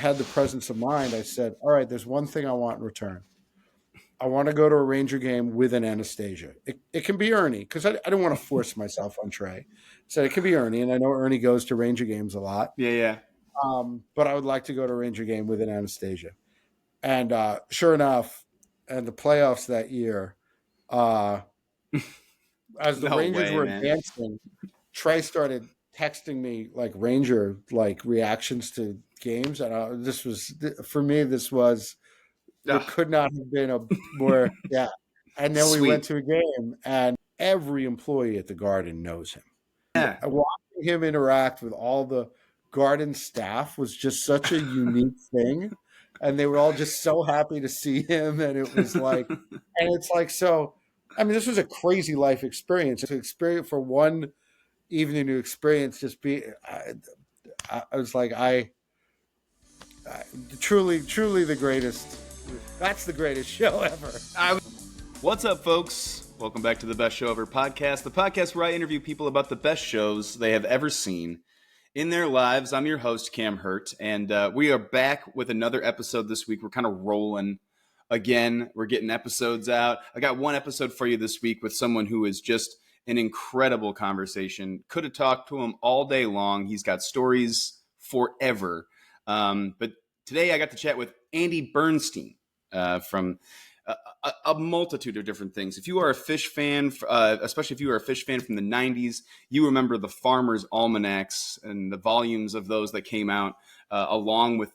had the presence of mind. I said, all right, there's one thing I want in return. I want to go to a Ranger game with an Anastasia. It can be Ernie, because I don't want to force myself on Trey. So it can be Ernie, and I know Ernie goes to Ranger games a lot. Yeah. But I would like to go to a Ranger game with an Anastasia. And sure enough, in the playoffs that year, as the Rangers were advancing, Trey started texting me like Ranger reactions to games, and this was for me. This was there could not have been a more And then we went to a game, and every employee at the Garden knows him. Yeah, watching him interact with all the Garden staff was just such a unique thing, and they were all just so happy to see him, and it was like, and it's like so. I mean, this was a crazy life experience. To experience for one evening to experience just be. I was like, I truly the greatest. That's the greatest show ever. What's up, folks? Welcome back to the Best Show Ever podcast, the podcast where I interview people about the best shows they have ever seen in their lives. I'm your host, Cam Herdt, and we are back with another episode this week. We're kind of rolling again. We're getting episodes out. I got one episode for you this week with someone who is just an incredible conversation. Could have talked to him all day long. He's got stories forever. But today I got to chat with Andy Bernstein from a multitude of different things. If you are a Phish fan, especially if you are a Phish fan from the 90s, you remember the Pharmer's Almanacs and the volumes of those that came out along with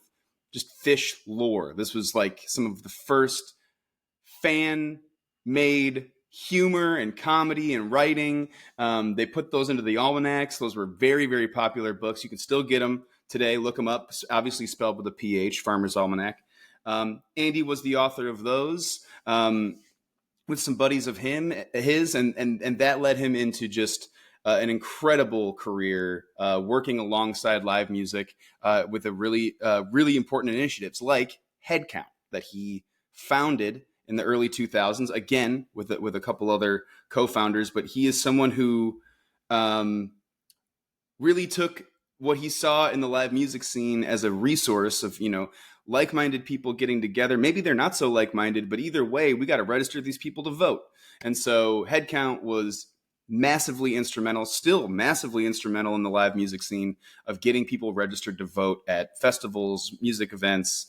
just Phish lore. This was like some of the first fan-made humor and comedy and writing. They put those into the Almanacs. Those were very, very popular books. You can still get them today. Look them up. Obviously spelled with a PH, Pharmer's Almanac. Andy was the author of those with some buddies of his, and that led him into just an incredible career working alongside live music with a really important initiatives like HeadCount that he founded in the early 2000s, again with a couple other co-founders. But he is someone who really took what he saw in the live music scene as a resource of, like-minded people getting together. Maybe they're not so like-minded, but either way, we got to register these people to vote. And so HeadCount was massively instrumental, still massively instrumental in the live music scene of getting people registered to vote at festivals, music events,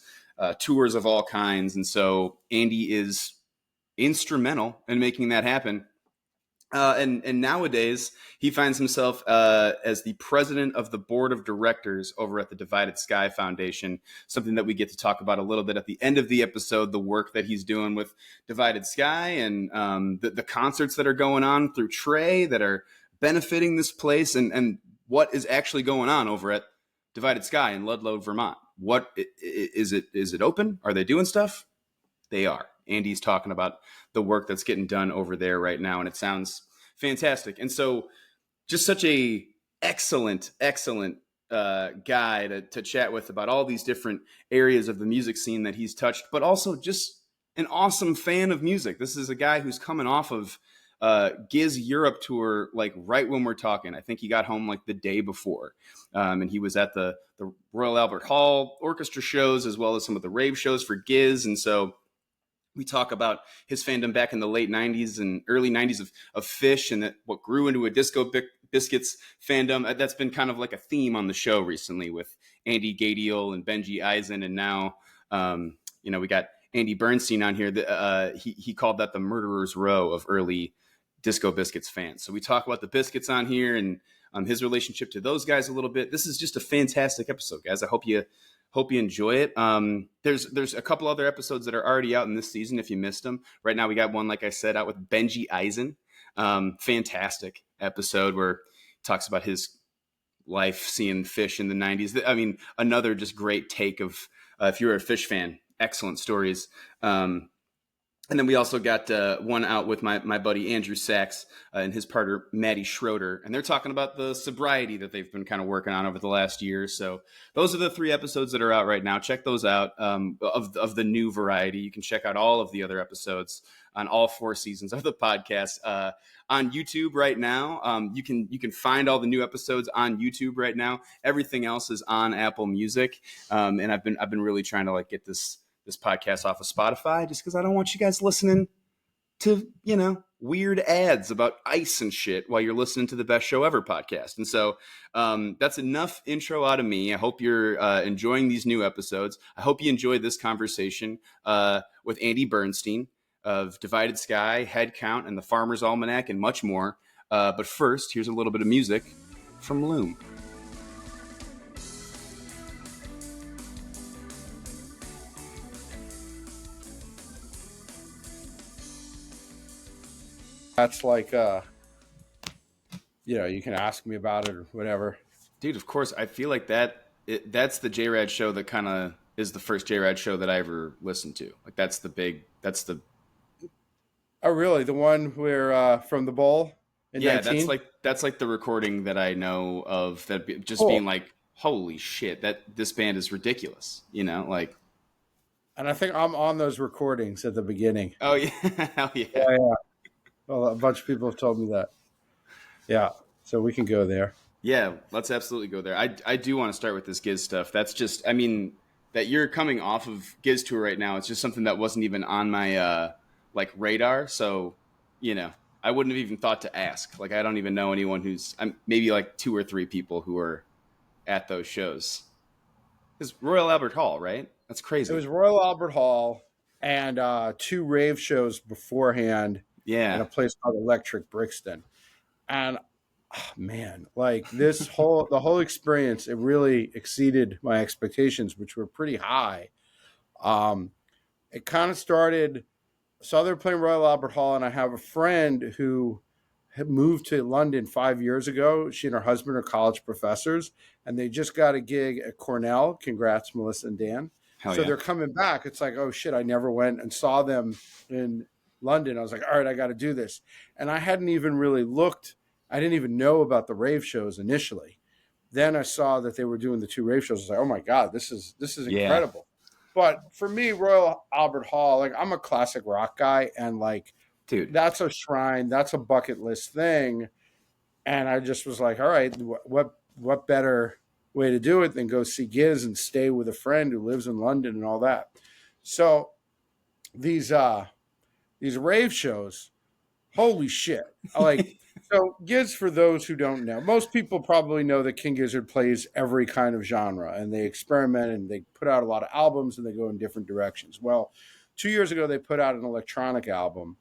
tours of all kinds. And so Andy is instrumental in making that happen. And nowadays, he finds himself as the president of the board of directors over at the Divided Sky Foundation, something that we get to talk about a little bit at the end of the episode, the work that he's doing with Divided Sky and the concerts that are going on through Trey that are benefiting this place and what is actually going on over at Divided Sky in Ludlow, Vermont. What is it? Is it open? Are they doing stuff? They are. Andy's talking about the work that's getting done over there right now, and it sounds fantastic. And so just such a excellent guy to chat with about all these different areas of the music scene that he's touched, but also just an awesome fan of music. This is a guy who's coming off of Gizz Europe tour, like right when we're talking. I think he got home like the day before, and he was at the Royal Albert Hall orchestra shows as well as some of the rave shows for Gizz. And so we talk about his fandom back in the late 90s and early 90s of Phish and what grew into a Disco Biscuits fandom. That's been kind of like a theme on the show recently with Andy Gadiel and Benji Eisen. And now, we got Andy Bernstein on here. He called that the murderer's row of early Disco Biscuits fans. So we talk about the Biscuits on here and his relationship to those guys a little bit. This is just a fantastic episode, guys. I hope you enjoy it. There's a couple other episodes that are already out in this season if you missed them. Right now we got one, like I said, out with Benji Eisen. Fantastic episode where he talks about his life seeing Phish in the 90s. I mean, another just great take of, if you're a Phish fan, excellent stories. And then we also got one out with my buddy Andrew Sachs and his partner Maddie Schroeder, and they're talking about the sobriety that they've been kind of working on over the last year. So those are the 3 episodes that are out right now. Check those out of the new variety. You can check out all of the other episodes on all 4 seasons of the podcast on YouTube right now. You can find all the new episodes on YouTube right now. Everything else is on Apple Music, and I've been really trying to like get this podcast off of Spotify just because I don't want you guys listening to, weird ads about ice and shit while you're listening to the Best Show Ever podcast. And so that's enough intro out of me. I hope you're enjoying these new episodes. I hope you enjoyed this conversation with Andy Bernstein of Divided Sky, HeadCount, and the Pharmer's Almanac, and much more. But first, here's a little bit of music from Loom. That's like, you can ask me about it or whatever. Dude, of course. I feel like that's the J-Rad show that kind of is the first J-Rad show that I ever listened to. Like, that's the... Oh, really? The one where from the bowl in 19? that's like the recording that I know of that just Cool. Being like, holy shit, that this band is ridiculous, like. And I think I'm on those recordings at the beginning. Oh yeah, hell yeah. Yeah. Well, a bunch of people have told me that. Yeah, so we can go there. Yeah, let's absolutely go there. I do want to start with this Gizz stuff. That's just, that you're coming off of Gizz tour right now. It's just something that wasn't even on my radar. So, I wouldn't have even thought to ask. Like, I don't even know anyone who's maybe like 2 or 3 people who are at those shows. It's Royal Albert Hall, right? That's crazy. It was Royal Albert Hall and 2 rave shows beforehand. Yeah. In a place called Electric Brixton. And man, like the whole experience, it really exceeded my expectations, which were pretty high. It kind of started, so they were playing Royal Albert Hall, and I have a friend who had moved to London 5 years ago. She and her husband are college professors, and they just got a gig at Cornell. Congrats, Melissa and Dan. Hell so yeah. They're coming back. It's like, oh shit, I never went and saw them in London. I was like, all right, I got to do this. And I hadn't even really looked. I didn't even know about the rave shows initially. Then I saw that they were doing the 2 rave shows. I was like, oh my God, this is incredible. But for me, Royal Albert Hall, like, I'm a classic rock guy, and like, dude, that's a shrine, that's a bucket list thing. And I just was like, all right, what better way to do it than go see Gizz and stay with a friend who lives in London and all that. So these rave shows, holy shit. Like, so Gizz, for those who don't know, most people probably know that King Gizzard plays every kind of genre, and they experiment and they put out a lot of albums and they go in different directions. Well, 2 years ago, they put out an electronic album,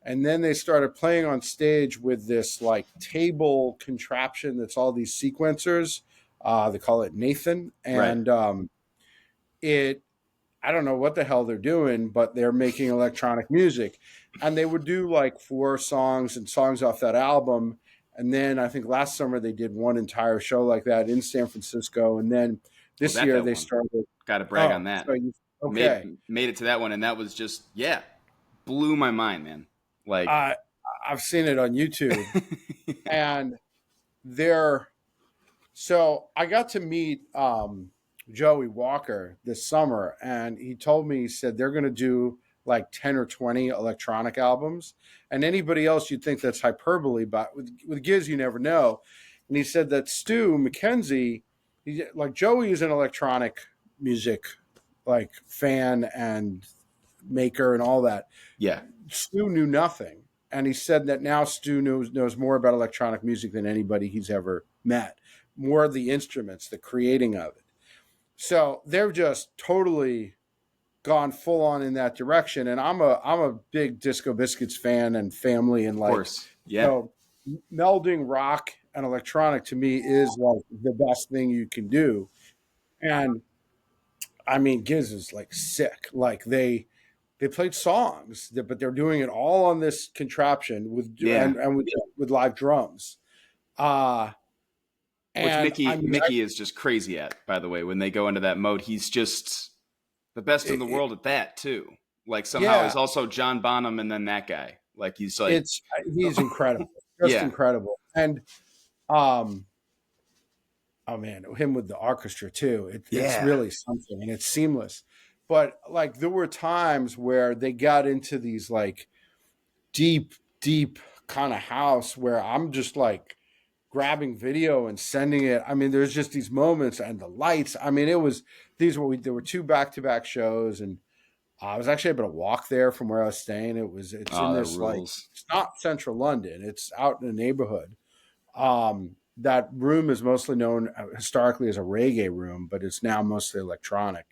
and then they started playing on stage with this like table contraption that's all these sequencers. They call it Nathan. And right. I don't know what the hell they're doing, but they're making electronic music. And they would do like 4 songs and songs off that album. And then I think last summer they did one entire show like that in San Francisco. And then this year they started. Got to brag on that. So okay. Made it to that one. And that was just, blew my mind, man. Like, I've seen it on YouTube. And so I got to meet Joey Walker this summer, and he told me, he said they're going to do like 10 or 20 electronic albums, and anybody else you'd think that's hyperbole, but with Gizz you never know. And he said that Stu McKenzie, like Joey is an electronic music like fan and maker and all that. Yeah. Stu knew nothing, and he said that now Stu knows more about electronic music than anybody he's ever met, more of the instruments, the creating of it. So they've just totally gone full on in that direction. And I'm a big Disco Biscuits fan and family, and like, of course. Yeah. So melding rock and electronic to me is like the best thing you can do. And I mean, Gizz is like sick. Like they played songs, but they're doing it all on this contraption with live drums. Which Mickey is just crazy at, by the way. When they go into that mode, he's just the best in the world at that too. like somehow Yeah, is also John Bonham and then that guy. Like he's like, he's incredible, just yeah, incredible. And um, oh man, him with the orchestra too. It's yeah, really something, and it's seamless. But like there were times where they got into these like deep, deep kind of house where I'm just like grabbing video and sending it. I mean, there's just these moments and the lights. I mean, it was there were two back to back shows, and I was actually able to walk there from where I was staying. It's in oh, that this like rules. it's not central London. It's out in a neighborhood. That room is mostly known historically as a reggae room, but it's now mostly electronic.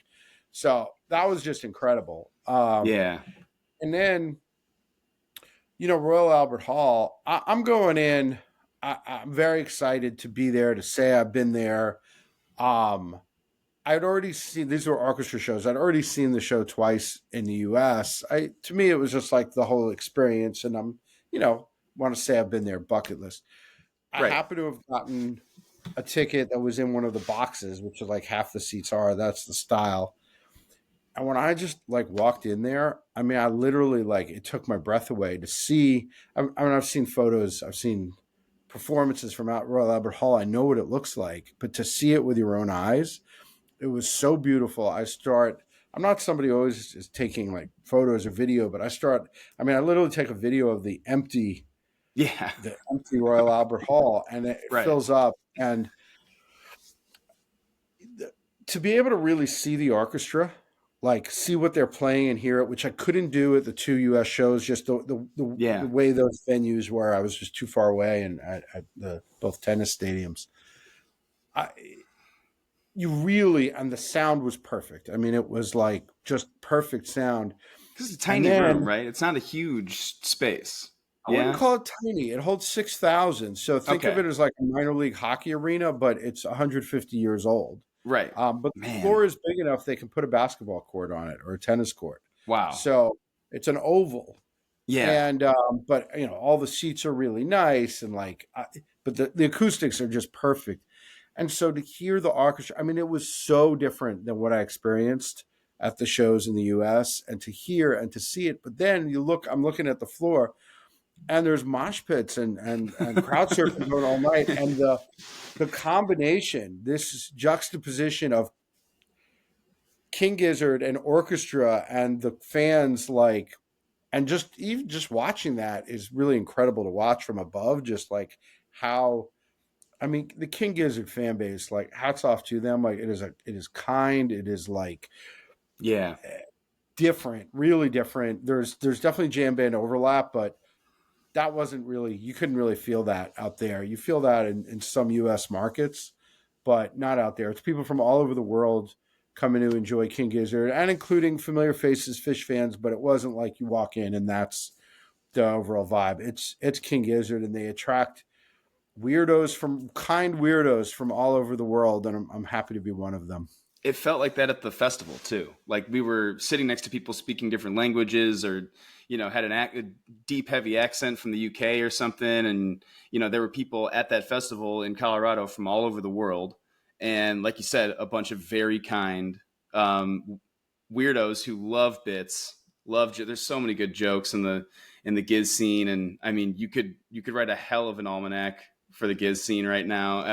So that was just incredible. Yeah, And then Royal Albert Hall. I'm going in. I'm very excited to be there to say I've been there. Um, I'd already seen these were orchestra shows. I'd already seen the show twice in the U.S. To me it was just like the whole experience, and I'm want to say I've been there bucket list. I right. happen to have gotten a ticket that was in one of the boxes, which is like half the seats are. That's the style. And when I just like walked in there, I mean, I literally like it took my breath away to see. I mean, I've seen photos, I've seen performances from out Royal Albert Hall. I know what it looks like, but to see it with your own eyes, it was so beautiful. I'm not somebody who always is taking like photos or video, but I mean, I literally take a video of Yeah, the empty Royal Albert Hall, and it right. fills up. And to be able to really see the orchestra, like see what they're playing and hear it, which I couldn't do at the two U.S. shows, just the Yeah, way those venues were. I was just too far away, and at the both tennis stadiums. I, you really, and the sound was perfect. I mean, it was like just perfect sound. because it's a And tiny room, then right? It's not a huge space. I wouldn't Yeah. call it tiny. It holds 6,000. So think of Okay. it as like a minor league hockey arena, but it's 150 years old. Right. But the Man. floor is big enough they can put a basketball court on it or a tennis court. Wow. So it's an oval, Yeah. and but all the seats are really nice, and but the acoustics are just perfect. And so to hear the orchestra, I mean, it was so different than what I experienced at the shows in the U.S. and to hear and to see it. But then I'm looking at the floor, and there's mosh pits and crowd surfing going all night, and the combination, this juxtaposition of King Gizzard and orchestra and the fans, like, and just even just watching that is really incredible to watch from above. Just like how, I mean, the King Gizzard fan base, like, hats off to them. Like, it is kind. It is like Yeah. different, really different. There's definitely jam band overlap, but that wasn't really, you couldn't really feel that out there. You feel that in some US markets, but not out there. It's people from all over the world coming to enjoy King Gizzard, and including familiar faces, Phish fans, but it wasn't like you walk in and that's the overall vibe. It's King Gizzard, and they attract kind weirdos from all over the world, and I'm happy to be one of them. It felt like that at the festival too. Like we were sitting next to people speaking different languages, or had a deep, heavy accent from the UK or something, and there were people at that festival in Colorado from all over the world, and like you said, a bunch of very kind weirdos who love bits. There's so many good jokes in the Gizz scene, and I mean, you could write a hell of an almanac for the Gizz scene right now.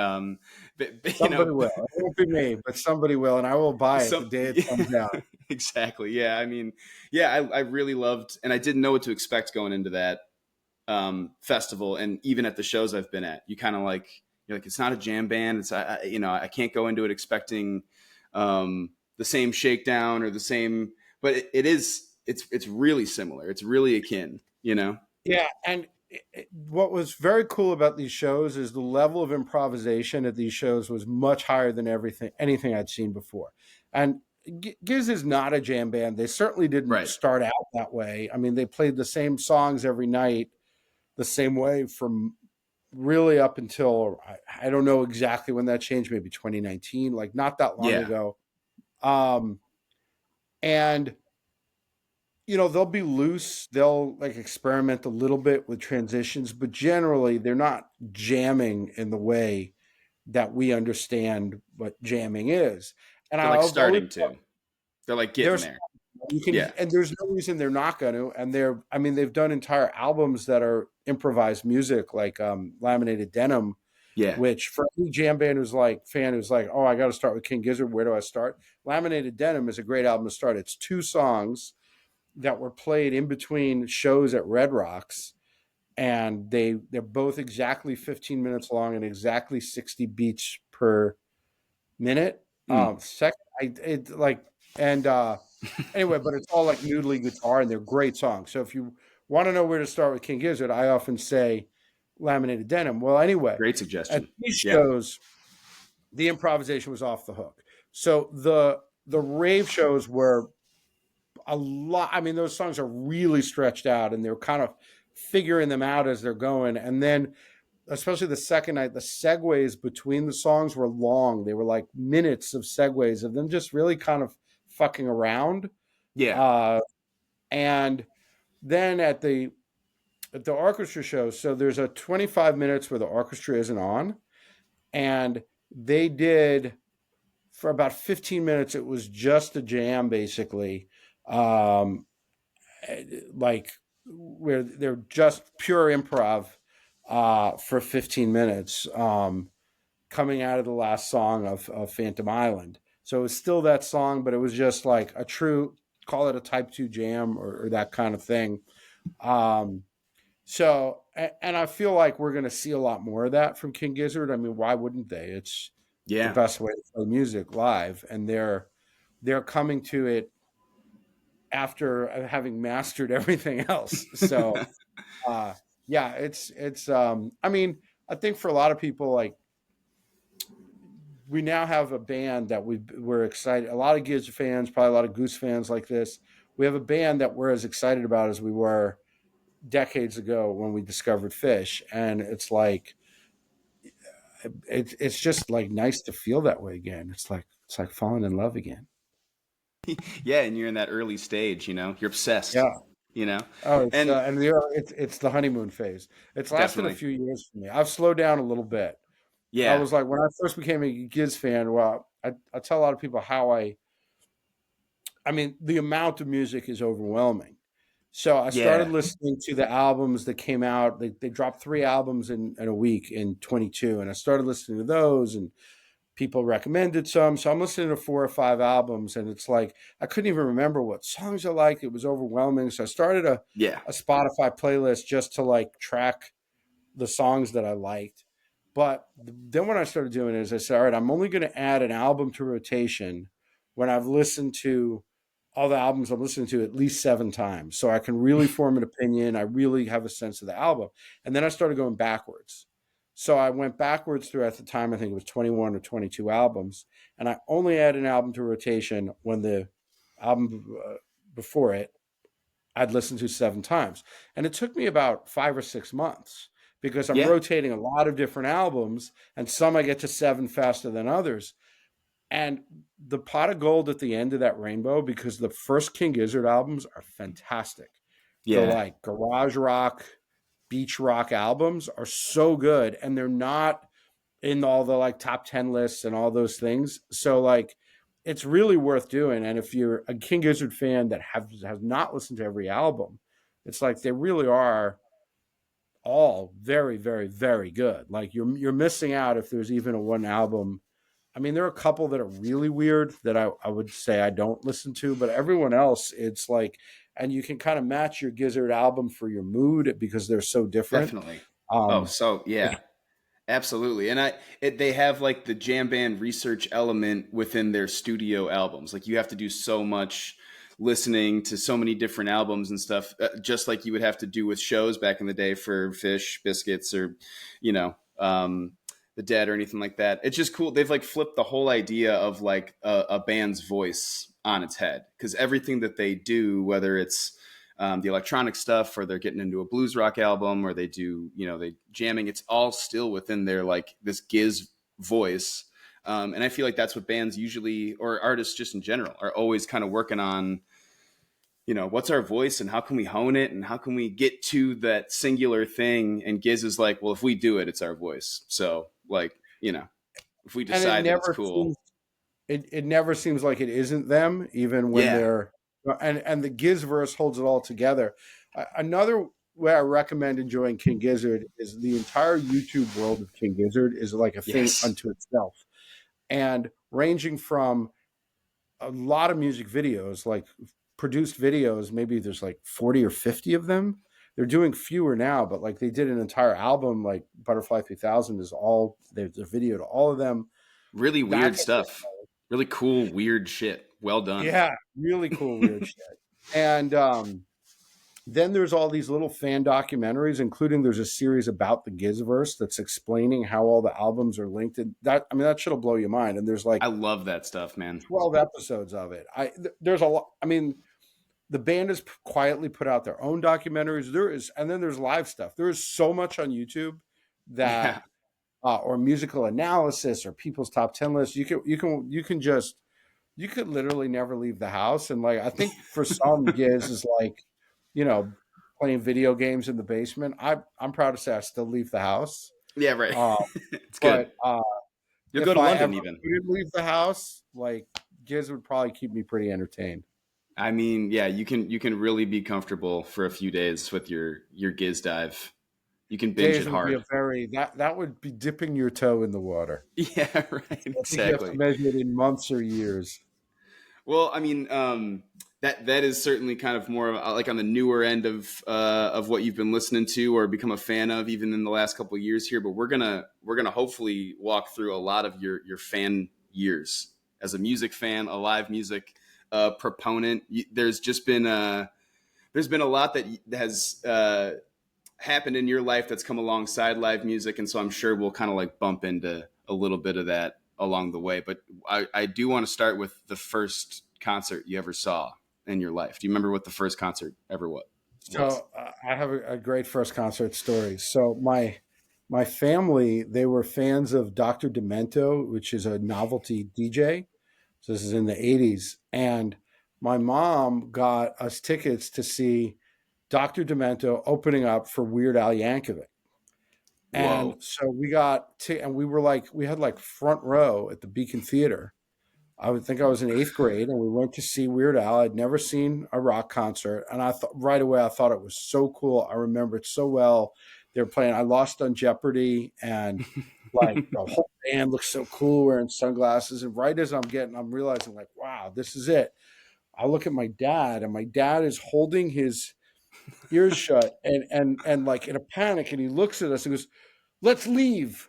Somebody will. It won't be me, but somebody will, and I will buy it the day it comes out. Exactly. Yeah. I mean, yeah, I really loved, and I didn't know what to expect going into that festival, and even at the shows I've been at, you're like, it's not a jam band. I can't go into it expecting the same shakedown or the same, but it's really similar. It's really akin. Yeah, and what was very cool about these shows is the level of improvisation at these shows was much higher than anything I'd seen before. And Gizz is not a jam band. They certainly didn't Right. start out that way. I mean, they played the same songs every night, the same way from really up until I don't know exactly when that changed, maybe 2019, like not that long Yeah. ago. And they'll be loose. They'll like experiment a little bit with transitions, but generally they're not jamming in the way that we understand what jamming is. And They're like I've always starting to. They're like they're getting there. You can, Yeah. and there's no reason they're not going to. And I mean, they've done entire albums that are improvised music, like Laminated Denim, Yeah. which for any jam band who's like oh, I got to start with King Gizzard. Where do I start? Laminated Denim is a great album to start. It's 2 songs that were played in between shows at Red Rocks, and they're both exactly 15 minutes long and exactly 60 beats per minute. Mm. Second, it like and anyway, but it's all like noodly guitar, and they're great songs. So if you want to know where to start with King Gizzard, I often say Laminated Denim. Well, anyway, Great at suggestion. these Yeah. shows, the improvisation was off the hook. So the rave shows were a lot. I mean, those songs are really stretched out, and they're kind of figuring them out as they're going. And then, especially the second night, the segues between the songs were long. They were like minutes of segues of them just really kind of fucking around. Yeah. And then at the orchestra show, so there's a 25 minutes where the orchestra isn't on, and they did for about 15 minutes. It was just a jam, basically, like where they're just pure improv for 15 minutes, coming out of the last song of Phantom Island. So it was still that song, but it was just like a true, call it a type 2 jam, or that kind of thing. So, and I feel like we're going to see a lot more of that from King Gizzard. I mean, why wouldn't they? It's the Yeah. best way to play music live, and they're coming to it after having mastered everything else. So, yeah, it's I mean, I think for a lot of people, like, we now have a band that we're excited. A lot of Gizz fans, probably a lot of Goose fans like this. We have a band that we're as excited about as we were decades ago when we discovered Phish, and it's like it's just like nice to feel that way again. It's like falling in love again. Yeah, and you're in that early stage, you're obsessed, Yeah. Oh, and it's the honeymoon phase. It's lasted a definitely, few years for me. I've slowed down a little bit. I yeah, was like, when I first became a Gizz fan, well, I tell a lot of people how I mean, the amount of music is overwhelming. So I started yeah, listening to the albums that came out. They dropped 3 albums in a week in 22, and I started listening to those, and people recommended some. So I'm listening to 4 or 5 albums, and it's like I couldn't even remember what songs I liked. It was overwhelming. So I started yeah, a Spotify playlist just to like track the songs that I liked. But then what I started doing is I said, all right, I'm only going to add an album to rotation when I've listened to all the albums I'm listening to at least 7 times. So I can really form an opinion. I really have a sense of the album. And then I started going backwards. So I went backwards through, at the time, I think it was 21 or 22 albums. And I only add an album to rotation when the album before it I'd listened to 7 times. And it took me about 5 or 6 months because I'm yeah, rotating a lot of different albums, and some I get to 7 faster than others. And the pot of gold at the end of that rainbow, because the first King Gizzard albums are fantastic. The yeah, like garage rock, beach rock albums are so good, and they're not in all the like top 10 lists and all those things. So like it's really worth doing. And if you're a King Gizzard fan that has not listened to every album, it's like they really are all very, very, very good. Like you're missing out if there's even a one album. I mean, there are a couple that are really weird that I would say I don't listen to, but everyone else, it's like, and you can kind of match your Gizzard album for your mood because they're so different. definitely. Oh, Um, so yeah, absolutely. And they have like the jam band research element within their studio albums. Like you have to do so much listening to so many different albums and stuff, just like you would have to do with shows back in the day for Phish, Biscuits, or you know, the Dead or anything like that. It's just cool. They've like flipped the whole idea of like a band's voice on its head because everything that they do, whether it's the electronic stuff or they're getting into a blues rock album or they do, they jamming, it's all still within their like this Gizz voice. And I feel like that's what bands usually, or artists just in general, are always kind of working on, what's our voice and how can we hone it and how can we get to that singular thing? And Gizz is like, well, if we do it, it's our voice. So like, if we and it decide that it's never cool. seems it never seems like it isn't them, even when Yeah. they're and the Gizz verse holds it all together. Another way I recommend enjoying King Gizzard is the entire YouTube world of King Gizzard is like a thing Yes. unto itself, and ranging from a lot of music videos, like produced videos. Maybe there's like 40 or 50 of them. They're doing fewer now, but like they did an entire album, like Butterfly 3000 is all there's a video to all of them. Really weird That's stuff. Really cool, weird shit. Well done. yeah, really cool, weird shit. And then there's all these little fan documentaries, including there's a series about the Gizverse that's explaining how all the albums are linked. And that, I mean, that shit'll blow your mind. And there's like I love that stuff, man. 12 episodes of it. There's a lot. I mean, the band has quietly put out their own documentaries. There is, and then there's live stuff. There is so much on YouTube Yeah. that, or musical analysis or people's top 10 lists. You could literally never leave the house. And like, I think for some Giz is like, you know, playing video games in the basement. I'm proud to say I still leave the house. Yeah, right. Uh, It's good. but You'll if go to I London ever even. couldn't leave the house, like Giz would probably keep me pretty entertained. I mean, yeah, you can really be comfortable for a few days with your Gizz dive. You can binge Days it would be hard. a very that would be dipping your toe in the water. Yeah, right. I think you have to Exactly. measure it in months or years. Well, I mean, that is certainly kind of more of like on the newer end of what you've been listening to or become a fan of, even in the last couple of years here. But we're gonna hopefully walk through a lot of your fan years as a music fan, a live music proponent. There's just been there's been a lot that has happened in your life that's come alongside live music, and so I'm sure we'll kind of like bump into a little bit of that along the way. But I do want to start with the first concert you ever saw in your life. Do you remember what the first concert ever was? So I have a great first concert story. So my family, they were fans of Dr. Demento, which is a novelty DJ. So this is in the 80s. And my mom got us tickets to see Dr. Demento opening up for Weird Al Yankovic. And Whoa. so and we were like, we had like front row at the Beacon Theater. I would think I was in eighth grade, and we went to see Weird Al. I'd never seen a rock concert, and I thought right away I thought it was so cool. I remember it so well. They were playing "I Lost on Jeopardy," and like the whole band looks so cool wearing sunglasses. And right as I'm realizing like, wow, this is it. I look at my dad, and my dad is holding his ears shut and like in a panic, and he looks at us and goes, "Let's leave."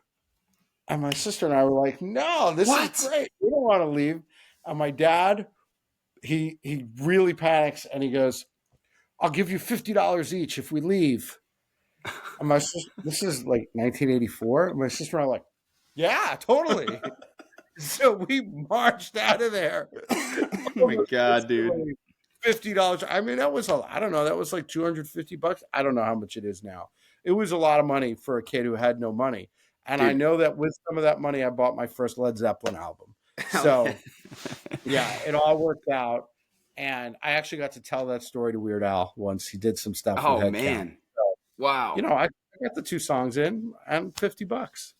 And my sister and I were like, "No, this is What? great. We don't want to leave." And my dad, he really panics and he goes, "I'll give you $50 each if we leave." And my sister, this is like 1984. My sister and I are like, "Yeah, totally." So we marched out of there. Oh my God, dude. $50. I mean, that was I don't know. That was like $250. I don't know how much it is now. It was a lot of money for a kid who had no money. And I Dude. know that with some of that money, I bought my first Led Zeppelin album. So yeah, it all worked out. And I actually got to tell that story to Weird Al once. He did some stuff Oh with HeadCount. man. So, Wow. you know, I got the 2 songs in and $50.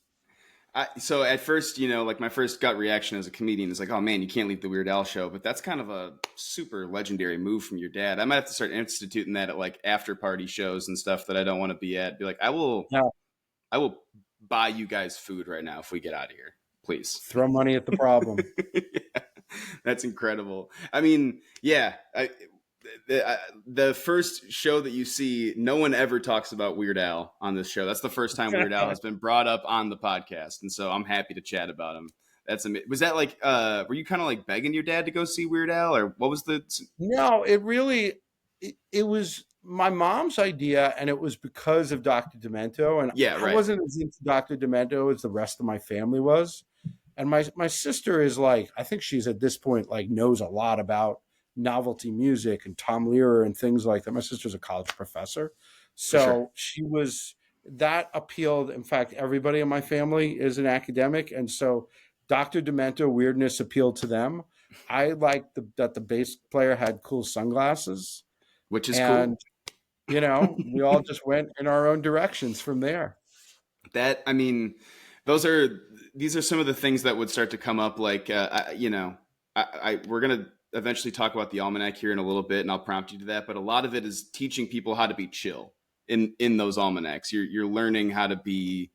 So at first, like my first gut reaction as a comedian is like, oh man, you can't leave the Weird Al show. But that's kind of a super legendary move from your dad. I might have to start instituting that at like after party shows and stuff that I don't want to be at. Be like, I will buy you guys food right now if we get out of here, please. Throw money at the problem. Yeah, that's incredible. I mean, yeah, the first show that you see, no one ever talks about Weird Al on this show. That's the first time Weird Al has been brought up on the podcast, and so I'm happy to chat about him. That's amazing. Was that like, were you kind of like begging your dad to go see Weird Al, or what was the? No, it was my mom's idea, and it was because of Dr. Demento. And Yeah, I right. wasn't as into Dr. Demento as the rest of my family was. And my sister is like, I think she's at this point like knows a lot about novelty music and Tom Lehrer and things like that. My sister's a college professor. So Sure. she was that appealed. In fact, everybody in my family is an academic. And so Dr. Demento weirdness appealed to them. I liked that the bass player had cool sunglasses. Which is And, cool. we all just went in our own directions from there. That, I mean, these are some of the things that would start to come up. Like, we're gonna eventually talk about the Almanac here in a little bit, and I'll prompt you to that. But a lot of it is teaching people how to be chill in those almanacs. You're learning how to be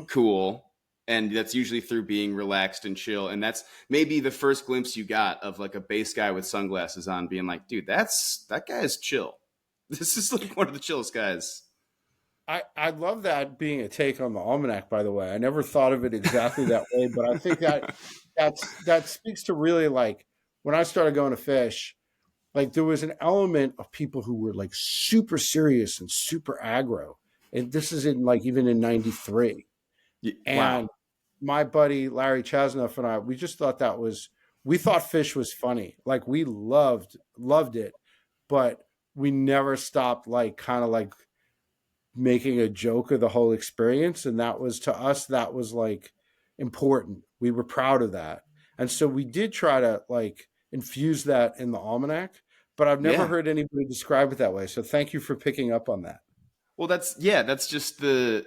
cool, and that's usually through being relaxed and chill. And that's maybe the first glimpse you got of like a bass guy with sunglasses on, being like, dude, that guy is chill. This is like one of the chillest guys. I love that being a take on the almanac, by the way. I never thought of it exactly that way, but I think that speaks to really like when I started going to Phish, like there was an element of people who were like super serious and super aggro. And this is in like even in 93. Wow. And my buddy Larry Chasnoff and I, we thought Phish was funny. Like we loved it, but we never stopped like kind of like making a joke of the whole experience. And that was to us, that was like important. We were proud of that. And so we did try to like infuse that in the almanac, but I've never Yeah. heard anybody describe it that way. So thank you for picking up on that. Well, that's just the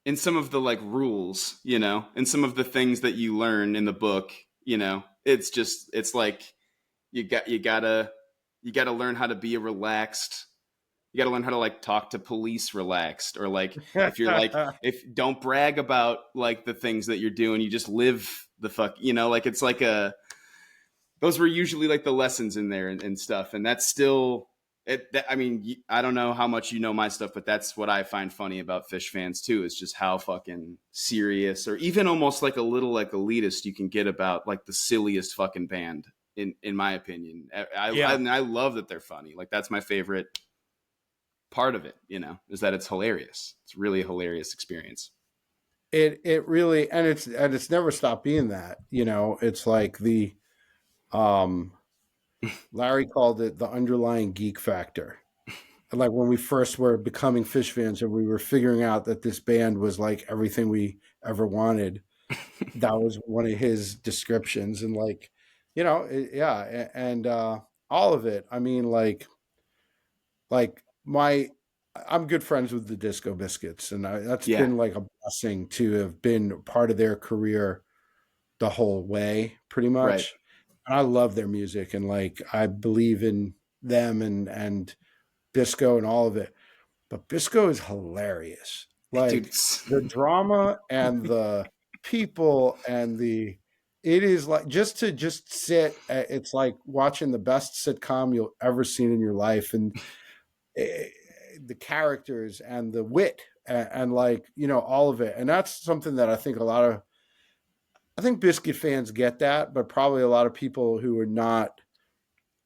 in some of the like rules, and some of the things that you learn in the book, it's like you gotta learn how to be a relaxed. You gotta learn how to like talk to police relaxed, or like if you're like if don't brag about like the things that you're doing, you just live the fuck, like it's like a those were usually like the lessons in there and stuff, and that's still I mean, I don't know how much you know my stuff, but that's what I find funny about Phish fans too, is just how fucking serious or even almost like a little like elitist you can get about like the silliest fucking band in my opinion. Yeah. I love that they're funny. Like that's my favorite part of it, is that it's hilarious. It's really a hilarious experience. It really, and it's never stopped being that, it's like um Larry called it the underlying geek factor. Like when we first were becoming Phish fans and we were figuring out that this band was like everything we ever wanted, that was one of his descriptions. And like, yeah, and all of it. I mean, like my, I'm good friends with the Disco Biscuits, and that's Yeah, been like a blessing to have been part of their career the whole way, pretty right. much. And I love their music, and like I believe in them and Bisco and all of it. But Bisco is hilarious. Dude. Like the drama and the people and it is like just sit. It's like watching the best sitcom you'll ever seen in your life, and eh, the characters and the wit and like all of it. And that's something that I think Biscuit fans get that, but probably a lot of people who are not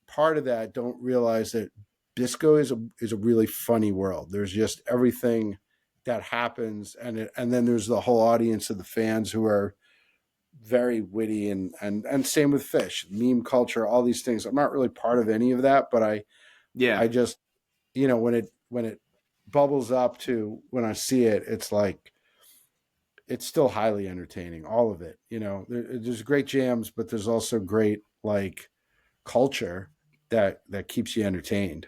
part of that don't realize that Disco is a really funny world. There's just everything that happens, and then there's the whole audience of the fans who are very witty and same with Phish, meme culture, all these things. I'm not really part of any of that, but Yeah. I just when it bubbles up to when I see it, it's like it's still highly entertaining. All of it, there's great jams, but there's also great like culture that keeps you entertained.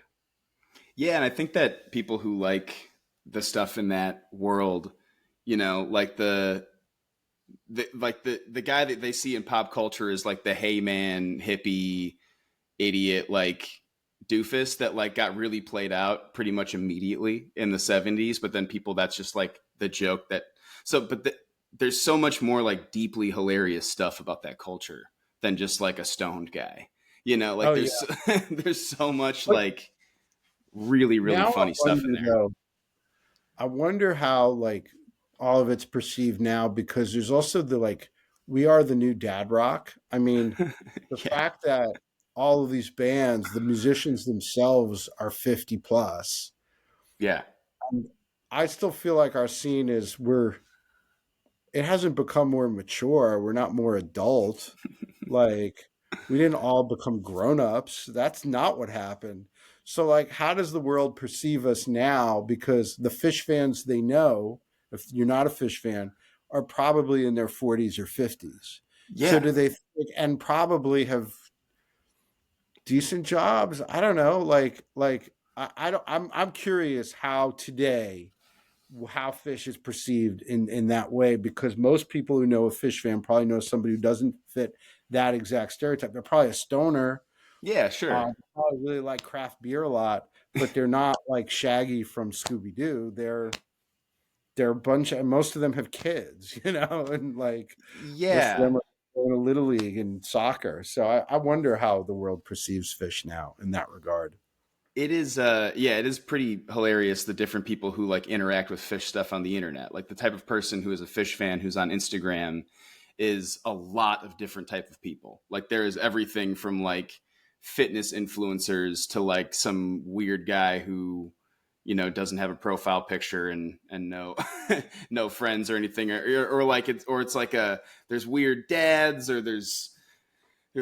Yeah, and I think that people who like the stuff in that world, like the guy that they see in pop culture is like the hey man hippie idiot like doofus that like got really played out pretty much immediately in the 70s, but then people that's just like the joke that there's so much more like deeply hilarious stuff about that culture than just like a stoned guy. Like Oh yeah. there's so much But like really really now funny stuff in there. I wonder how like all of it's perceived now because there's also the like we are the new dad rock. I mean, the Yeah. fact that all of these bands, the musicians themselves are 50 plus. Yeah. And I still feel like our scene is it hasn't become more mature. We're not more adult. Like we didn't all become grown-ups. That's not what happened. So like how does the world perceive us now? Because the Phish fans they know, if you're not a Phish fan, are probably in their 40s or 50s. So Yeah. do they think, and probably have decent jobs? I don't know. Like I don't I'm curious how today how Phish is perceived in that way, because most people who know a Phish fan probably know somebody who doesn't fit that exact stereotype. They're probably a stoner. Yeah, sure. Probably really like craft beer a lot, but they're not like Shaggy from Scooby Doo. They're a bunch of, most of them have kids, and like most of Yeah. them are in a little league and soccer. So I wonder how the world perceives Phish now in that regard. It is yeah, it is pretty hilarious the different people who like interact with Phish stuff on the internet. Like the type of person who is a Phish fan who's on Instagram is a lot of different type of people. Like there is everything from like fitness influencers to like some weird guy who doesn't have a profile picture and no no friends or anything, or like it's like there's weird dads, or there's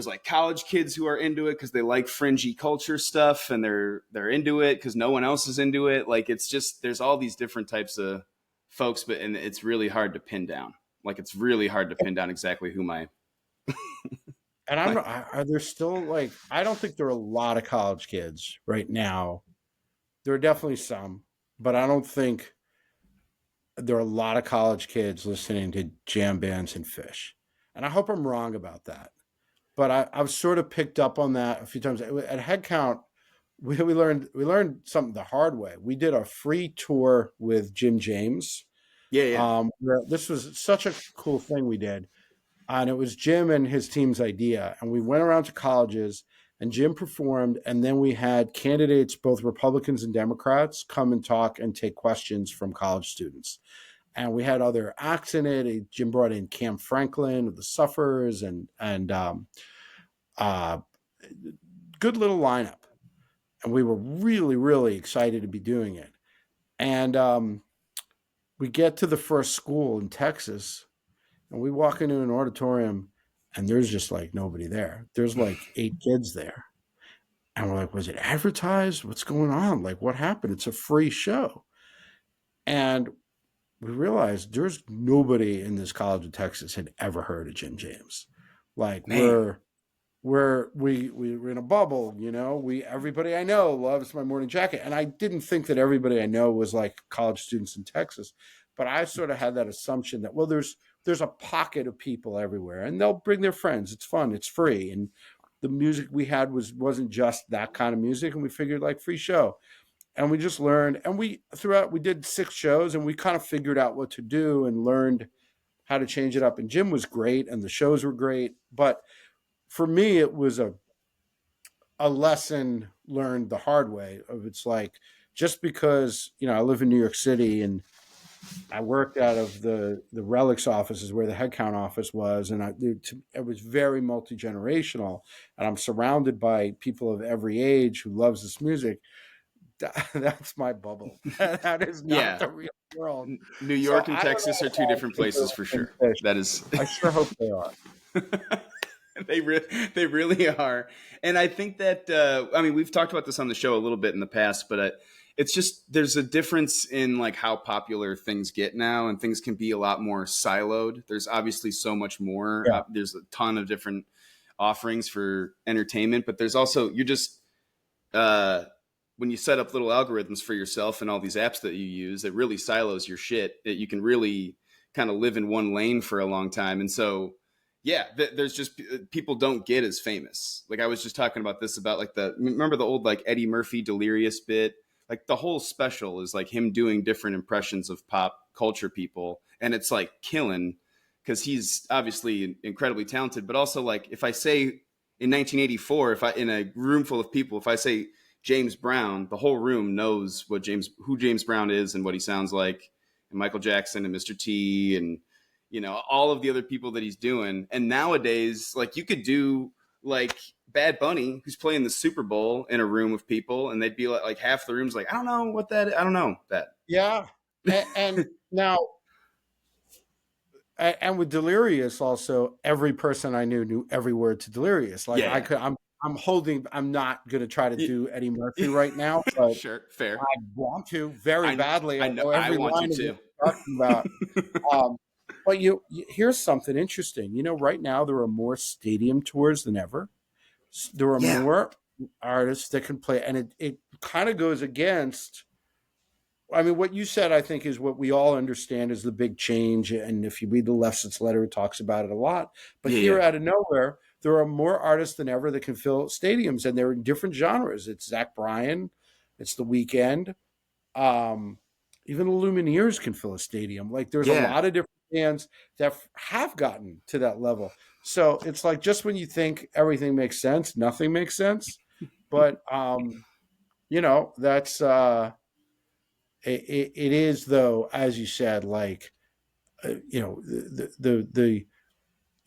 like college kids who are into it because they like fringy culture stuff, and they're into it because no one else is into it. Like it's just, there's all these different types of folks, and it's really hard to pin down. Like it's really hard to pin down exactly who my And I'm not, are there still like, I don't think there are a lot of college kids right now. There are definitely some, but I don't think there are a lot of college kids listening to jam bands and Phish. And I hope I'm wrong about that. But I've sort of picked up on that a few times. At HeadCount, we learned something the hard way. We did a free tour with Jim James. yeah. This was such a cool thing we did. And it was Jim and his team's idea. And we went around to colleges, and Jim performed. And then we had candidates, both Republicans and Democrats, come and talk and take questions from college students. And we had other acts in it. Jim brought in Cam Franklin of the Suffers, and uh, good little lineup. And we were really, really excited to be doing it. And we get to the first school in Texas, and we walk into an auditorium, and there's just like nobody there. There's like 8 kids there. And we're like, was it advertised? What's going on? Like, what happened? It's a free show. And we realized there's nobody in this college of Texas had ever heard of Jim James. Like Man. we're in a bubble, everybody I know loves My Morning Jacket. And I didn't think that everybody I know was like college students in Texas, but I sort of had that assumption that, well, there's a pocket of people everywhere, and they'll bring their friends. It's fun, it's free. And the music we had wasn't just that kind of music, and we figured like free show. And we just learned, and we did 6 shows, and we kind of figured out what to do and learned how to change it up. And Jim was great, and the shows were great, but for me it was a lesson learned the hard way. Of It's like, just because I live in New York City, and I worked out of the Relics offices where the HeadCount office was, and it was very multi-generational, and I'm surrounded by people of every age who loves this music. That's my bubble. That is not Yeah. the real world. New So York and I don't Texas know are two different places for sure. That is I sure hope they are. they really are. And I think that I mean, we've talked about this on the show a little bit in the past, but it's just, there's a difference in like how popular things get now, and things can be a lot more siloed. There's obviously so much more. Yeah. There's a ton of different offerings for entertainment, but there's also, you're just when you set up little algorithms for yourself and all these apps that you use, it really silos your shit. You can really kind of live in one lane for a long time. And so, yeah, there's just, people don't get as famous. Like I was just talking about this, about like remember the old like Eddie Murphy Delirious bit? Like the whole special is like him doing different impressions of pop culture people. And it's like killing, because he's obviously incredibly talented, but also like if I say in 1984, if I, in a room full of people, if I say James Brown, the whole room knows who James Brown is and what he sounds like, and Michael Jackson and Mr. T and all of the other people that he's doing. And nowadays, like you could do like Bad Bunny, who's playing the Super Bowl in a room of people, and they'd be like half the room's like, I don't know that. Yeah. And now, and with Delirious also, every person I knew every word to Delirious. Like Yeah. I'm not going to try to do Eddie Murphy right now, but Sure, fair. I want to very badly. I know every I want line you of to. what you're talking about. But here's something interesting. Right now there are more stadium tours than ever. There are more artists that can play, and it kind of goes against I mean, what you said, I think, is what we all understand is the big change. And if you read the Lefsetz letter, it talks about it a lot. But Yeah, here, yeah, out of nowhere, there are more artists than ever that can fill stadiums, and they're in different genres. It's Zach Bryan, it's The Weeknd, um, even the Lumineers can fill a stadium. Like, there's a yeah. lot of different bands that have gotten to that level. So it's like, just when you think everything makes sense, nothing makes sense. But that's it is, though, as you said, like, the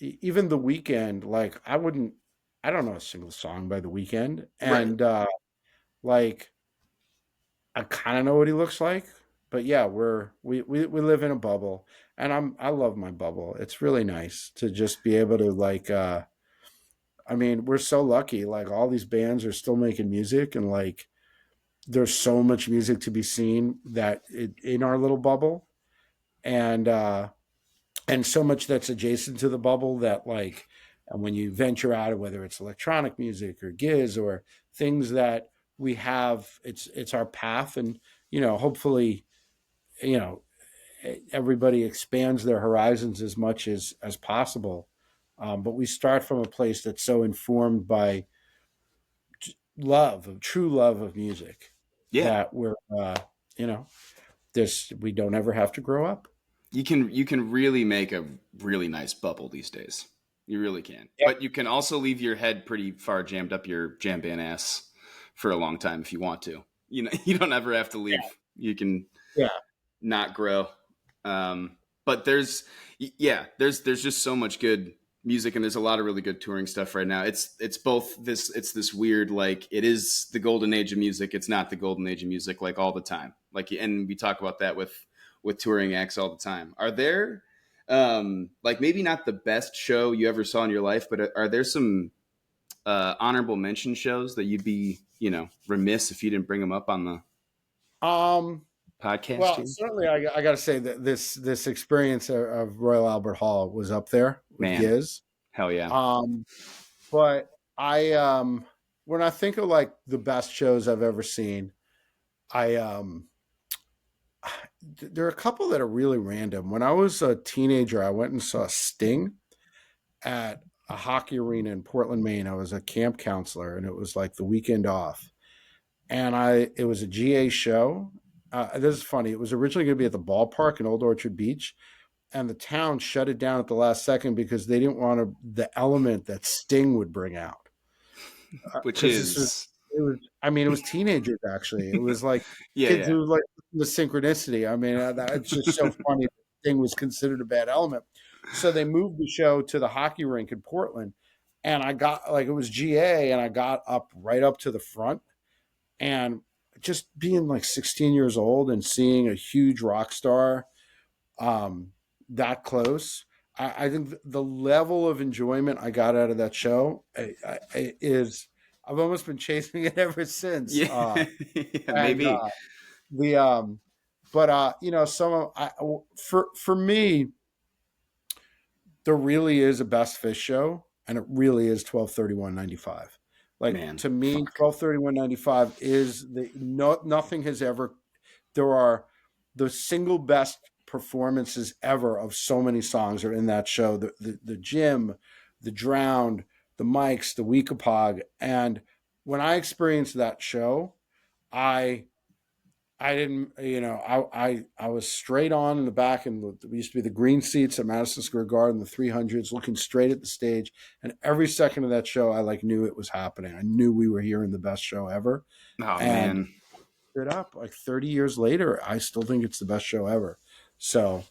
even The Weeknd, like, I don't know a single song by The Weeknd, Right. and like, I kind of know what he looks like, but yeah, we live in a bubble, and I love my bubble. It's really nice to just be able to, like, I mean, we're so lucky. Like, all these bands are still making music, and like, there's so much music to be seen in our little bubble, and so much that's adjacent to the bubble that, like, and when you venture out, whether it's electronic music or Gizz or things that we have, it's our path, and hopefully, you know everybody expands their horizons as much as possible. But we start from a place that's so informed by true love of music, Yeah. that we're you know this we don't ever have to grow up. You can really make a really nice bubble these days. You really can. But you can also leave your head pretty far jammed up your jam band ass for a long time if you want to. You don't ever have to leave. You can Yeah. not grow. But there's just so much good music, and there's a lot of really good touring stuff right now. It's this weird, like, it is the golden age of music. It's not the golden age of music, like, all the time. Like, and we talk about that with touring acts all the time. Are there like, maybe not the best show you ever saw in your life, but are there some honorable mention shows that you'd be, remiss if you didn't bring them up on the Um. podcast Well, here? certainly, I got to say that this experience of Royal Albert Hall was up there with Man, Gizz. hell yeah. Um. But when I think of, like, the best shows I've ever seen, I there are a couple that are really random. When I was a teenager, I went and saw Sting at a hockey arena in Portland, Maine. I was a camp counselor, and it was like the weekend off. And it was a GA show. This is funny. It was originally going to be at the ballpark in Old Orchard Beach, and the town shut it down at the last second because they didn't want the element that Sting would bring out. Which Because is I mean, it was teenagers, actually. It was like yeah, kids yeah. who, like, the synchronicity. I mean, it's just so funny. Sting was considered a bad element, so they moved the show to the hockey rink in Portland, and I got, like, it was GA, and I got up right up to the front, and just being like 16 years old and seeing a huge rock star um, that close, I think the level of enjoyment I got out of that show is, I've almost been chasing it ever since. Yeah, yeah, And maybe. the but some of for me, there really is a best Phish show, and it really is 12/31/95. Like, Man, to me, fuck. 12/31/95 is nothing has ever. There are the single best performances ever of so many songs are in that show. The Gym, the Drowned, the Mics, the Weekapog, and when I experienced that show, I I didn't, I was straight on in the back, and we used to be the green seats at Madison Square Garden, the 300s, looking straight at the stage. And every second of that show, I, like, knew it was happening. I knew we were hearing the best show ever. Oh And man. it up, like, 30 years later, I still think it's the best show ever. So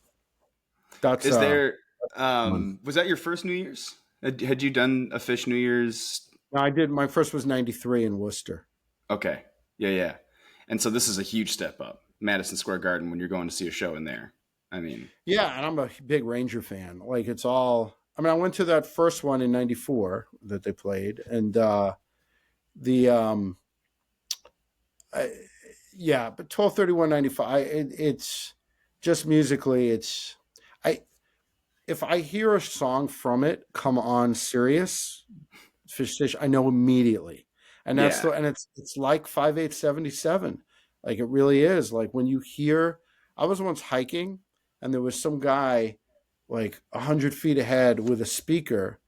that's Is there one. was that your first New Year's? Had you done a Fish New Year's? I did. My first was 93 in Worcester. Okay. Yeah, yeah. And so this is a huge step up. Madison Square Garden when you're going to see a show in there. I mean, Yeah, and I'm a big Ranger fan. Like, it's all. I mean, I went to that first one in '94 that they played, and the I, yeah, but 12/31/95. It's just musically. I if I hear a song from it come on Sirius Fish Station, I know immediately, and yeah. it's like 5877. Like it really is. Like when you hear, I was once hiking and there was some guy like 100 feet ahead with a speaker,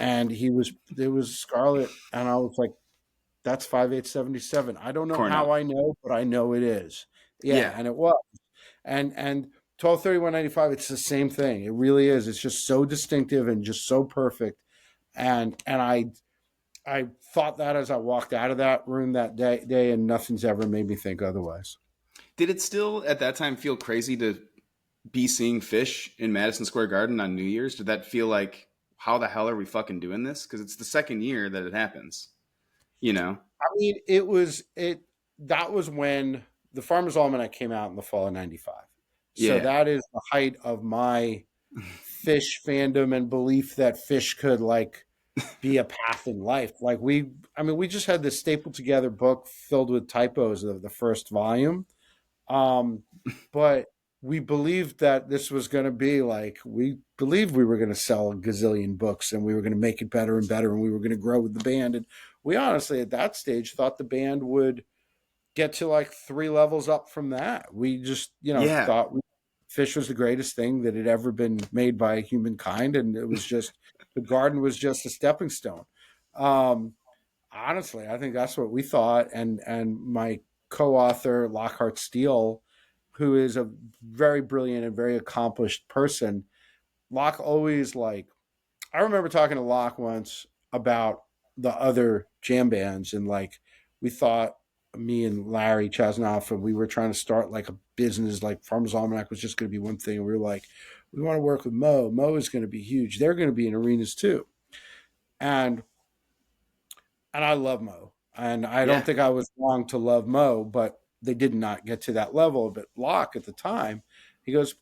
and it was Scarlet, and I was like, that's 5877. I don't know how Cornell. I know, but I know it is. Yeah, Yeah. and it was. And 123195, it's the same thing. It really is. It's just so distinctive and just so perfect. And I thought that as I walked out of that room that day, and nothing's ever made me think otherwise. Did it still at that time feel crazy to be seeing Phish in Madison Square Garden on New Year's? Did that feel like, how the hell are we fucking doing this? Because it's the second year that it happens, you know? I mean, it was it that was when the Farmer's Almanac came out in the fall of '95. So Yeah. that is the height of my Phish fandom and belief that Phish could like be a path in life. Like I mean, we just had this stapled together book filled with typos of the first volume. Um, but we believed that this was going to be like, we believed we were going to sell a gazillion books and we were going to make it better and better and we were going to grow with the band. And we honestly, at that stage, thought the band would get to like 3 levels up from that. We just, Yeah. thought Phish was the greatest thing that had ever been made by humankind. And it was just, the garden was just a stepping stone. Um, Honestly, I think that's what we thought. And my co-author Lockhart Steele, who is a very brilliant and very accomplished person, Locke always like. I remember talking to Locke once about the other jam bands, and like we thought, me and Larry Chasnoff, and we were trying to start like a business. Like Farmers Almanac was just going to be one thing, and we were like, we want to work with Mo. Mo is going to be huge. They're going to be in arenas too, and I love Mo. And I don't Yeah. think I was wrong to love Mo, but they did not get to that level. But Locke at the time, he goes,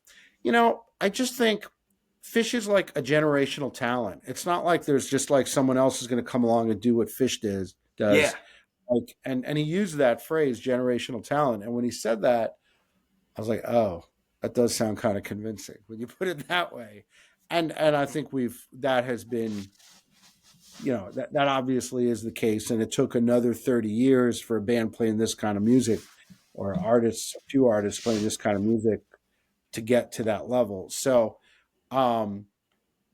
I just think Phish is like a generational talent. It's not like there's just like someone else is going to come along and do what Phish Yeah. does. Like, and he used that phrase, generational talent. And when he said that, I was like, oh, that does sound kind of convincing when you put it that way. And I think that has been, that obviously is the case, and it took another 30 years for a band playing this kind of music, or a few artists playing this kind of music, to get to that level. So um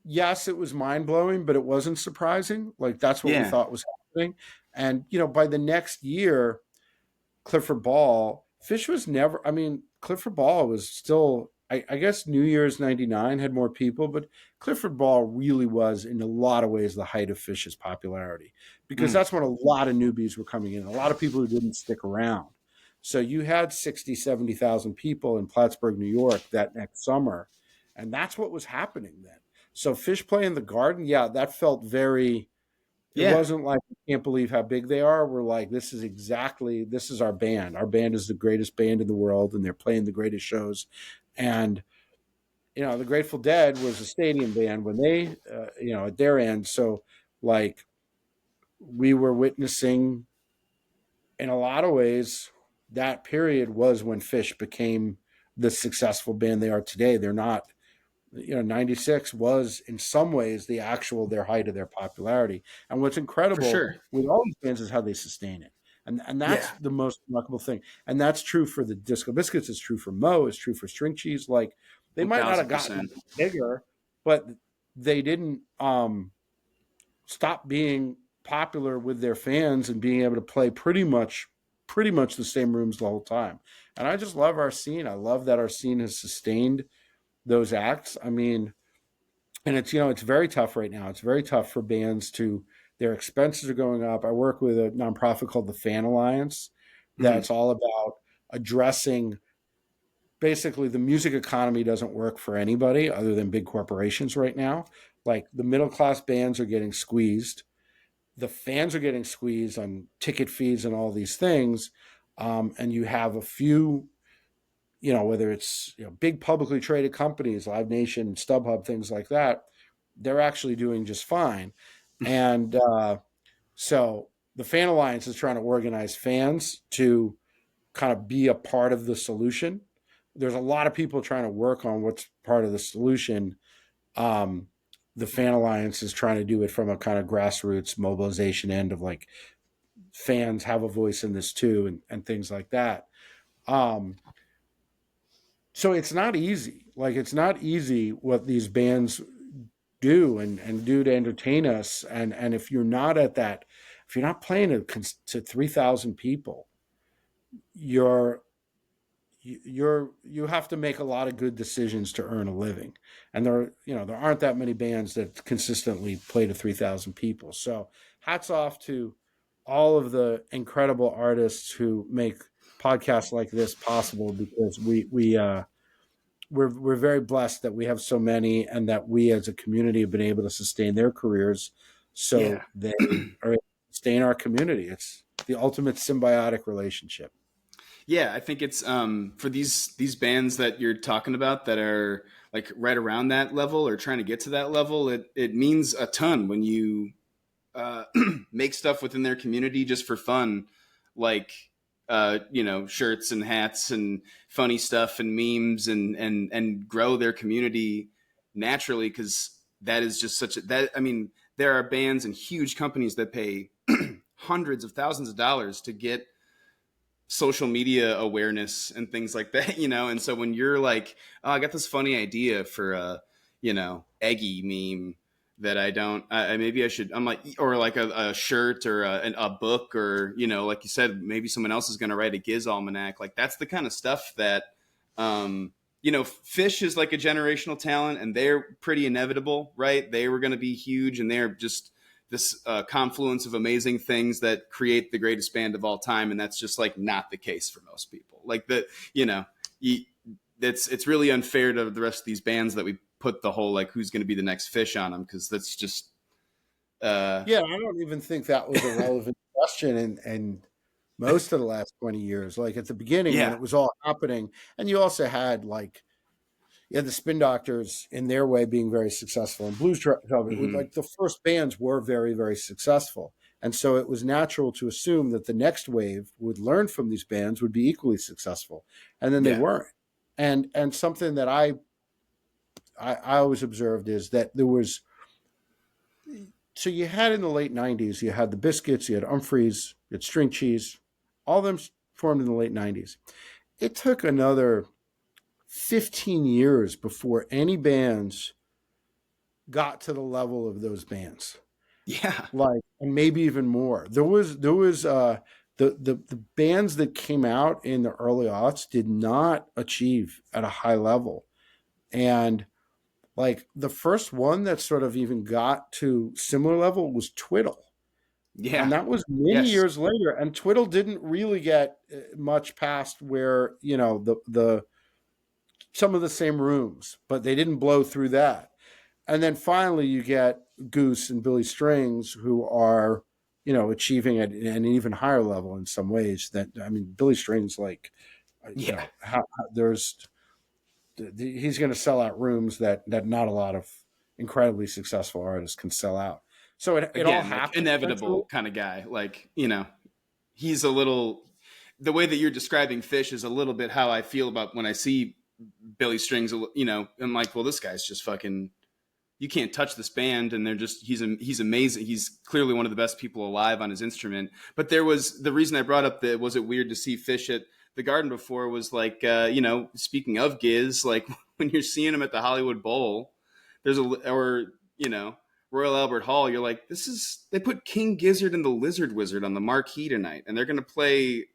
yes, it was mind-blowing, but it wasn't surprising. Like that's what we Yeah. thought was happening. And by the next year, Clifford Ball, Phish was never, I mean, Clifford Ball was still, I guess New Year's '99 had more people, but Clifford Ball really was, in a lot of ways, the height of Phish's popularity, because Mm. that's when a lot of newbies were coming in, a lot of people who didn't stick around. So you had 60, 70,000 people in Plattsburgh, New York that next summer. And that's what was happening then. So Phish playing the Garden, yeah, that felt very, it Yeah. wasn't like, we can't believe how big they are. We're like, this is our band. Our band is the greatest band in the world, and they're playing the greatest shows. And, the Grateful Dead was a stadium band when they, at their end. So, like, we were witnessing, in a lot of ways, that period was when Phish became the successful band they are today. They're not, 96 was in some ways their height of their popularity. And what's For incredible sure. with all these bands is how they sustain it. And that's Yeah. the most remarkable thing. And that's true for the Disco Biscuits, it's true for Mo, it's true for String Cheese. Like they might not have gotten 1,000%. bigger, but they didn't stop being popular with their fans and being able to play pretty much the same rooms the whole time. And I just love our scene. I love that our scene has sustained those acts. I mean, and it's very tough right now. It's very tough for bands to, their expenses are going up. I work with a nonprofit called the Fan Alliance Mm. that's all about addressing, basically, the music economy doesn't work for anybody other than big corporations right now. Like the middle class bands are getting squeezed, the fans are getting squeezed on ticket fees and all these things. And you have a few, whether it's big publicly traded companies, Live Nation, StubHub, things like that, they're actually doing just fine. And so the Fan Alliance is trying to organize fans to kind of be a part of the solution. There's a lot of people trying to work on what's part of the solution. Um, the Fan Alliance is trying to do it from a kind of grassroots mobilization end of like, fans have a voice in this too, and things like that. Um, so it's not easy. Like it's not easy what these bands do and do to entertain us. And if you're not at that, if you're not playing to 3,000 people, you're you have to make a lot of good decisions to earn a living, and there aren't that many bands that consistently play to 3,000 people. So hats off to all of the incredible artists who make podcasts like this possible, because we're very blessed that we have so many, and that we as a community have been able to sustain their careers, Yeah. so they are able to stay in our community. It's the ultimate symbiotic relationship. Yeah, I think it's for these bands that you're talking about that are like right around that level or trying to get to that level. It means a ton when you uh, make stuff within their community just for fun, like shirts and hats and funny stuff and memes and grow their community naturally, because that is just such a that I mean there are bands and huge companies that pay hundreds of thousands of dollars to get social media awareness and things like that, and so when you're like, oh, I got this funny idea for a eggy meme that I don't maybe I should, I'm like, or like a shirt or a book, or like you said, maybe someone else is going to write a Gizz almanac. Like that's the kind of stuff that Phish is like a generational talent, and they're pretty inevitable, right? They were going to be huge, and they're just this confluence of amazing things that create the greatest band of all time, and that's just like not the case for most people. Like that, it's really unfair to the rest of these bands that we put the whole like who's going to be the next Phish on them, because that's just Yeah, I don't even think that was a relevant question in most of the last 20 years. Like at the beginning when yeah, it was all happening, and you also had the Spin Doctors in their way being very successful, and Blues Traveler, hmm, like the first bands were very, very successful. And so it was natural to assume that the next wave would learn from these bands, would be equally successful. And then they yeah, weren't. And something that I always observed is that there was, so you had in the late 90s, you had the Biscuits, you had Umphreys, you had String Cheese, all of them formed in the late 90s. It took another 15 years before any bands got to the level of those bands. yeah, Like, and maybe even more. There was the bands that came out in the early aughts did not achieve at a high level. And like the first one that sort of even got to similar level was Twiddle. And yeah, that was many yes, years later. And Twiddle didn't really get much past where, the some of the same rooms, but they didn't blow through that. And then finally you get Goose and Billy Strings, who are, achieving at an even higher level in some ways. That, I mean, Billy Strings, like, yeah, there's he's going to sell out rooms that not a lot of incredibly successful artists can sell out. So it all again, like happened eventually. inevitable kind of guy. Like he's a little, the way that you're describing Phish is a little bit how I feel about when I see Billy Strings. I'm like, well, this guy's just fucking. You can't touch this band, and they're just he's amazing. He's clearly one of the best people alive on his instrument. But there was the reason I brought up that was it weird to see Phish at the Garden before was like speaking of Gizz, like when you're seeing him at the Hollywood Bowl, there's a or Royal Albert Hall, you're like, this is they put King Gizzard and the Lizard Wizard on the marquee tonight, and they're gonna play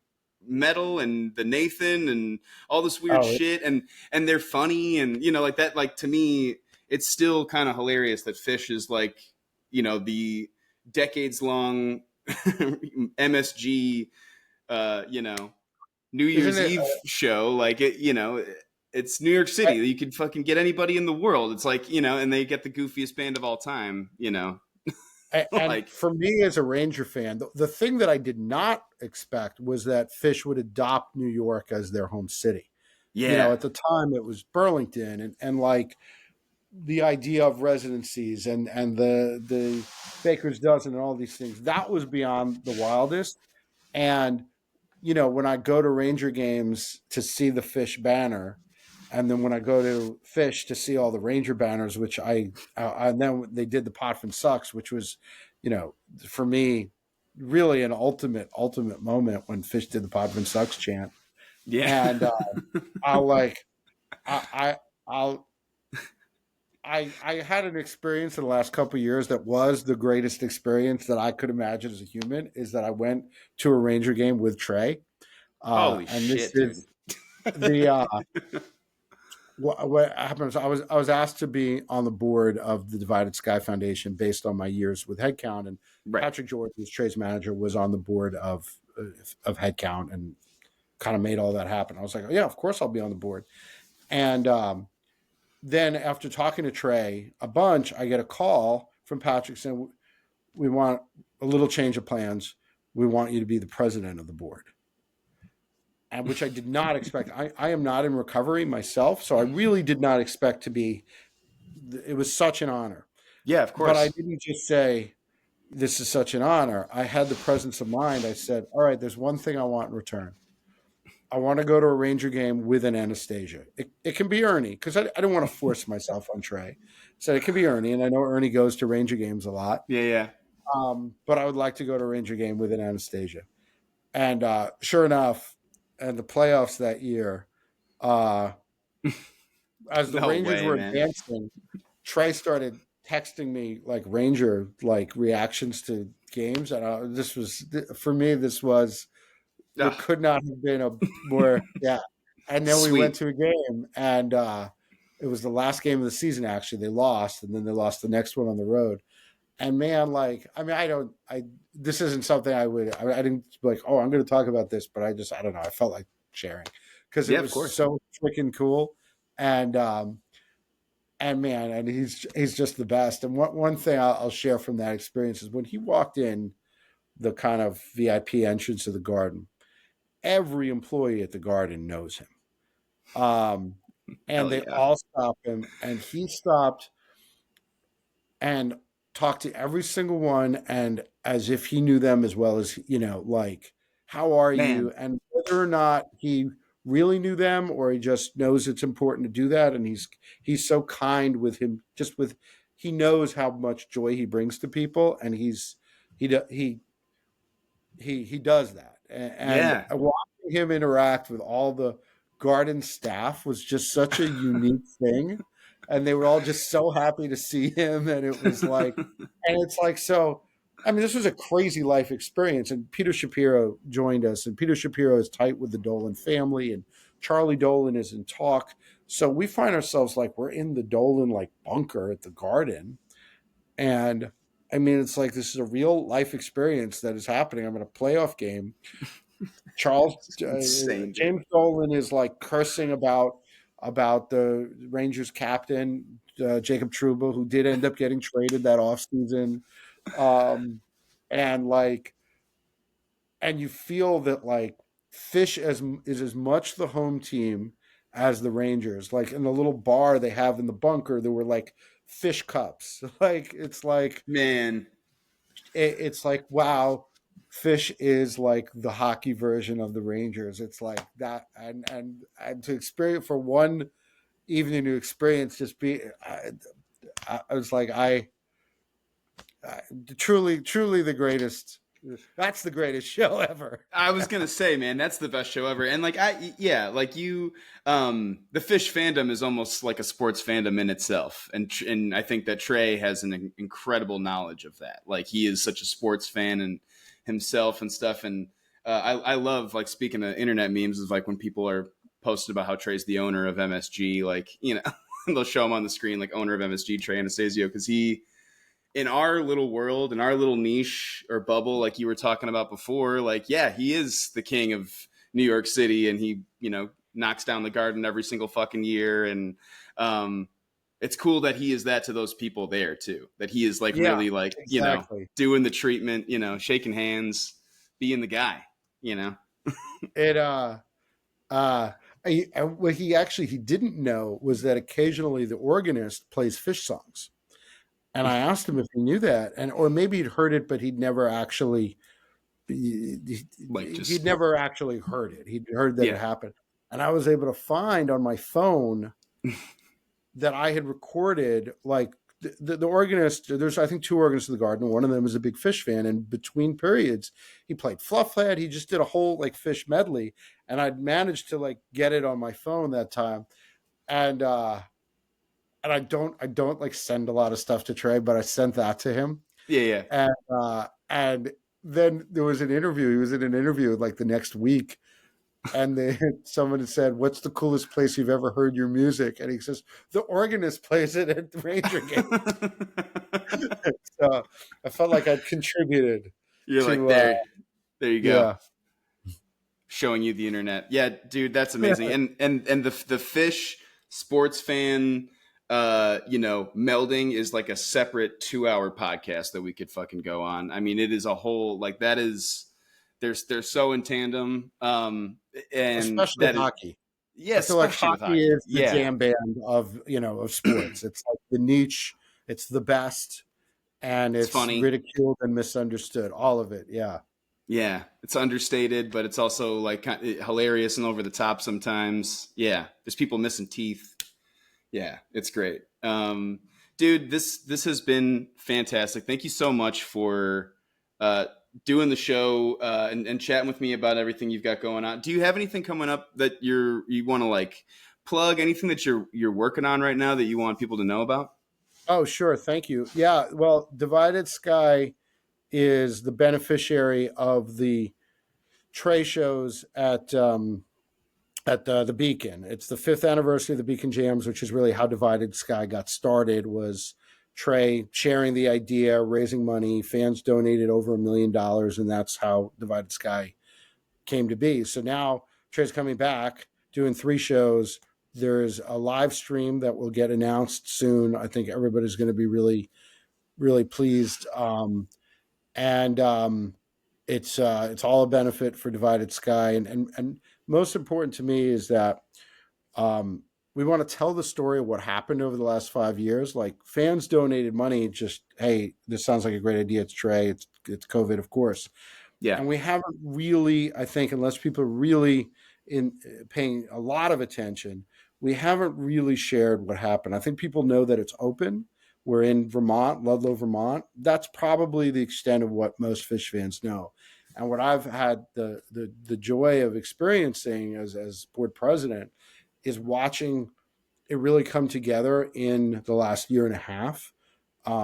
metal and the Nathan and all this weird Oh, shit, and they're funny, and like that, like to me it's still kind of hilarious that Phish is like the decades long MSG New isn't Year's it? Eve show, like it's New York City. You could fucking get anybody in the world. It's like, and they get the goofiest band of all time, And like, for me as a Ranger fan, the thing that I did not expect was that Fish would adopt New York as their home city. yeah, At the time it was Burlington, and like the idea of residencies and the Baker's Dozen and all these things, that was beyond the wildest. And when I go to Ranger games to see the Fish banner, and then when I go to Fish to see all the Ranger banners, which and then they did the Potvin Sucks, which was, for me, really an ultimate moment when Fish did the Potvin Sucks chant. Yeah. and I'll like I'll I had an experience in the last couple of years that was the greatest experience that I could imagine as a human. Is that I went to a Ranger game with Trey, Holy and this shit, dude. is the what happens. I was asked to be on the board of the Divided Sky Foundation based on my years with HeadCount, and Right. Patrick George, who's Trey's manager, was on the board of HeadCount and kind of made all that happen. I was like, oh, yeah, of course I'll be on the board. And then after talking to Trey a bunch, I get a call from Patrick saying, we want a little change of plans. We want you to be the president of the board. And which I did not expect. I am not in recovery myself, so I really did not expect to be. It was such an honor. Yeah, of But I course. didn't just say, this is such an honor. I had the presence of mind. I said, all right, there's one thing I want in return. I want to go to a Ranger game with an Anastasia. It can be Ernie, because I didn't want to force myself on Trey. So it can be Ernie, and I know Ernie goes to Ranger games a lot. Yeah, yeah. But I would like to go to a Ranger game with an Anastasia. And sure enough, in the playoffs that year, uh, as the No Rangers way, were man. advancing, Trey started texting me like Ranger like reactions to games, and this was for me. This was there Ugh, could not have been a more yeah. And then we went sweet. to a game, and it was the last game of the season. Actually, they lost, and then they lost the next one on the road. And man, like I mean, I this isn't something I didn't like. Oh, I'm going to talk about this, but I don't know. I felt like sharing because it Yeah, of was course. so freaking cool, and man, and he's just the best. And one thing I'll share from that experience is when he walked in the kind of VIP entrance of the Garden, every employee at the Garden knows him. Um, and Hell they yeah. all stop him, and he stopped and talked to every single one, and as if he knew them as well as like, how are you? Man. And whether or not he really knew them or he just knows it's important to do that, and he's so kind with him, just with he knows how much joy he brings to people, and he do- he does that, and Yeah. watching him interact with all the Garden staff was just such a unique thing, and they were all just so happy to see him, and it was like, and it's like so. I mean, this was a crazy life experience, and Peter Shapiro joined us, and Peter Shapiro is tight with the Dolan family, and Charlie Dolan is in talk, so we find ourselves like we're in the Dolan like bunker at the Garden, and I mean, it's like this is a real life experience that is happening. I'm in a playoff game. Charles Insane, dude. James Dolan is like cursing about the Rangers captain Jacob Trouba, who did end up getting traded that offseason. Um, and like, and you feel that like Phish is as much the home team as the Rangers. Like in the little bar they have in the bunker, there were like Phish cups. Like it's like Man. it's like wow, Phish is like the hockey version of the Rangers. It's like that, and to experience for one evening to experience just be, I was like I truly the greatest. That's the greatest show ever. I was gonna say, man, that's the best show ever. And like yeah, like you, the Phish fandom is almost like a sports fandom in itself. And I think that Trey has an incredible knowledge of that. Like he is such a sports fan and himself and stuff. And I love like speaking of internet memes is like when people are posted about how Trey's the owner of MSG, like they'll show him on the screen like owner of MSG Trey Anastasio because he in our little world, in our little niche or bubble, like you were talking about before, like, yeah, he is the king of New York City and he, knocks down the Garden every single fucking year. And it's cool that he is that to those people there too, that he is like Yeah, really like, exactly. doing the treatment, shaking hands, being the guy, you know? It uh what he didn't know was that occasionally the organist plays Phish songs. And I asked him if he knew that, and or maybe he'd heard it, but Like he'd just, never actually heard it. He'd heard that it yeah. happened, and I was able to find on my phone that I had recorded like the organist, there's I think two organists in the Garden. One of them is a big Phish fan, and between periods, he played Fluffhead. He just did a whole like Phish medley, and I'd managed to like get it on my phone that time, and I don't like send a lot of stuff to Trey, but I sent that to him, Yeah, yeah. and then there was an interview. He was in an interview like the next week, and someone had said, "What's the coolest place you've ever heard your music?" And he says, "The organist plays it at the Ranger game." So I felt like I'd contributed You're like, to, there you go. yeah, Showing you the internet. Yeah, dude, that's amazing. And the Phish sports fan, melding is like a separate 2-hour podcast that we could fucking go on. I mean, it is a whole like that is they're so in tandem. And especially that is, hockey. yeah, I feel like especially with hockey hockey. is the Yeah, jam band of sports. It's like the niche. It's the best, and it's it's funny. ridiculed and misunderstood. All of it. Yeah. Yeah, it's understated, but it's also like hilarious and over the top sometimes. Yeah, there's people missing teeth. Yeah, it's great. Dude, this has been fantastic. Thank you so much for uh, doing the show and chatting with me about everything you've got going on. Do you have anything coming up that you want to like plug? Anything that you're working on right now that you want people to know about? Oh, sure. Thank you. Yeah. Well, Divided Sky is the beneficiary of the Trey shows at the Beacon. It's the fifth anniversary of the Beacon Jams, which is really how Divided Sky got started. Was Trey sharing the idea, raising money, fans donated over $1 million, and that's how Divided Sky came to be. So now Trey's coming back, doing 3 shows. There's a live stream that will get announced soon. I think everybody's going to be really, really pleased. And it's all a benefit for Divided Sky, and most important to me is that we want to tell the story of what happened over the last 5 years. Like fans donated money, just hey, this sounds like a great idea. It's Trey. It's COVID, of course, Yeah, and we haven't really, I think, unless people are really in paying a lot of attention, we haven't really shared what happened. I think people know that it's open. We're in Vermont, Ludlow, Vermont. That's probably the extent of what most Phish fans know. And what I've had the joy of experiencing as board president is watching it really come together in the last year and a half.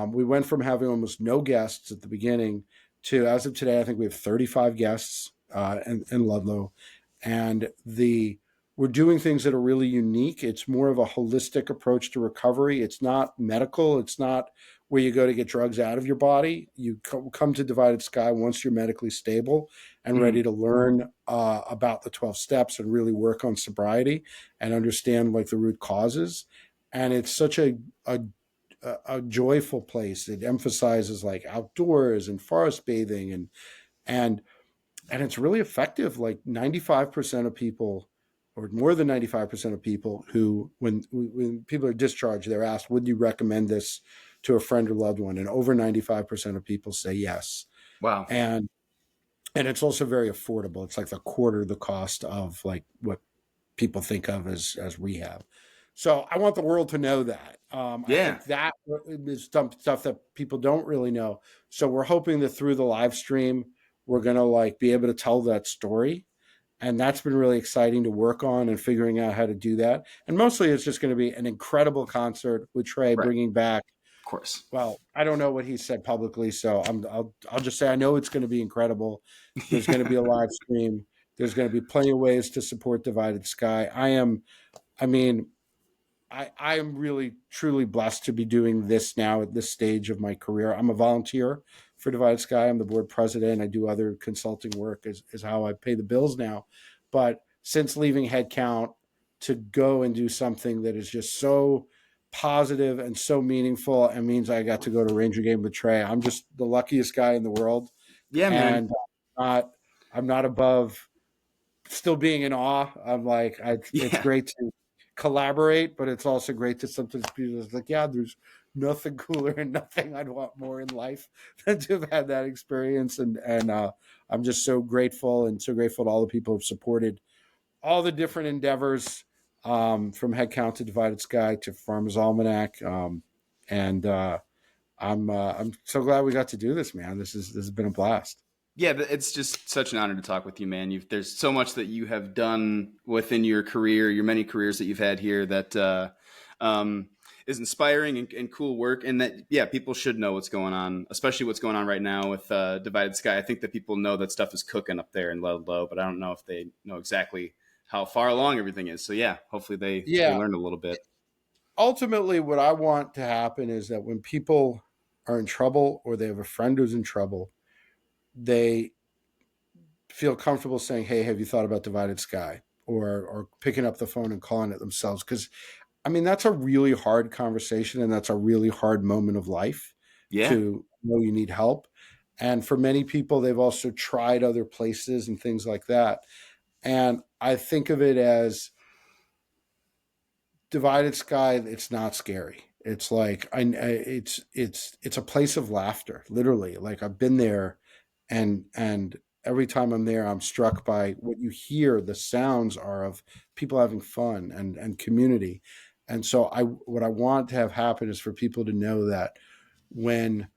We went from having almost no guests at the beginning to, as of today, I think we have 35 guests in Ludlow, and we're doing things that are really unique. It's more of a holistic approach to recovery. It's not medical. It's not where you go to get drugs out of your body. You come to Divided Sky once you're medically stable and ready to learn about the 12 steps and really work on sobriety and understand like the root causes. And it's such a joyful place. It emphasizes like outdoors and forest bathing and it's really effective. Like 95% of people, or more than 95% of people who, when people are discharged, they're asked, would you recommend this to a friend or loved one? And over 95% of people say yes. wow. And it's also very affordable. It's like a quarter the cost of like what people think of as rehab. So I want the world to know that. I Yeah, think that is stuff that people don't really know. So we're hoping that through the live stream, we're going to like be able to tell that story. And that's been really exciting to work on and figuring out how to do that. And mostly it's just going to be an incredible concert with Trey right. bringing back, Of course. well, I don't know what he said publicly, so I'll just say I know it's going to be incredible. There's going to be a live stream. There's going to be plenty of ways to support Divided Sky. I mean, I am really truly blessed to be doing this now at this stage of my career. I'm a volunteer for Divided Sky. I'm the board president. I do other consulting work is how I pay the bills now. But since leaving HeadCount to go and do something that is just so positive and so meaningful, and means I got to go to Ranger game with Trey. I'm just the luckiest guy in the world, Yeah, man. and I'm not above still being in awe. I'm like, it's Yeah. great to collaborate, but it's also great to sometimes be like, yeah, there's nothing cooler and nothing I'd want more in life than to have had that experience. And I'm just so grateful and so grateful to all the people who've supported all the different endeavors, from HeadCount to Divided Sky to Pharmer's Almanac. And I'm so glad we got to do this, man. This has been a blast. Yeah, it's just such an honor to talk with you, man. There's so much that you have done within your career, your many careers that you've had here that um, is inspiring and cool work. And that, yeah, people should know what's going on, especially what's going on right now with Divided Sky. I think that people know that stuff is cooking up there in Ludlow, but I don't know if they know exactly how far along everything is. So yeah, hopefully they Yeah. learn a little bit. Ultimately, what I want to happen is that when people are in trouble or they have a friend who's in trouble, they feel comfortable saying, "Hey, have you thought about Divided Sky?" or picking up the phone and calling it themselves. Because I mean, that's a really hard conversation, and that's a really hard moment of life Yeah, to know you need help. And for many people, they've also tried other places and things like that. And I think of it as Divided Sky. It's not scary. It's like it's a place of laughter, literally. Like I've been there, and every time I'm there, I'm struck by what you hear. The sounds are of people having fun and community. And so what I want to have happen is for people to know that when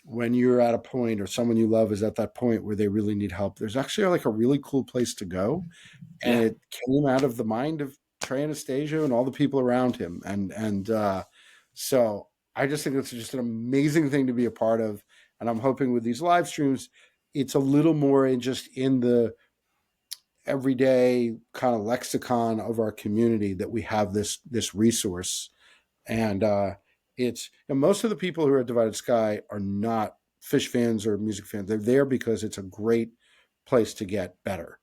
when you're at a point or someone you love is at that point where they really need help, there's actually like a really cool place to go. And yeah. it came out of the mind of Trey Anastasio and all the people around him. So I just think it's just an amazing thing to be a part of. And I'm hoping with these live streams, it's a little more in just in the everyday kind of lexicon of our community that we have this resource. And it's and most of the people who are at Divided Sky are not Phish fans or music fans. They're there because it's a great place to get better.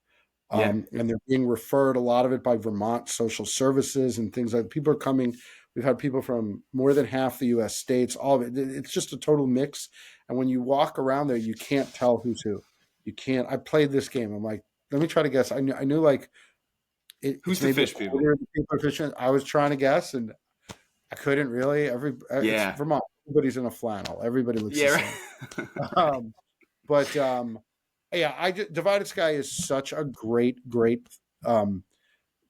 Yeah. And they're being referred a lot of it by Vermont social services and things like people are coming. We've had people from more than half the U.S. states. All of it. It's just a total mix. And when you walk around there, you can't tell who's who. You can't. I played this game. I'm like, let me try to guess. I knew like Who's it's the maybe a Phish people? quarter of the people are fishing. I was trying to guess, and I couldn't really. It's Yeah. Vermont. Everybody's in a flannel. Everybody looks the Yeah, same. right. Um, but yeah, Divided Sky is such a great um,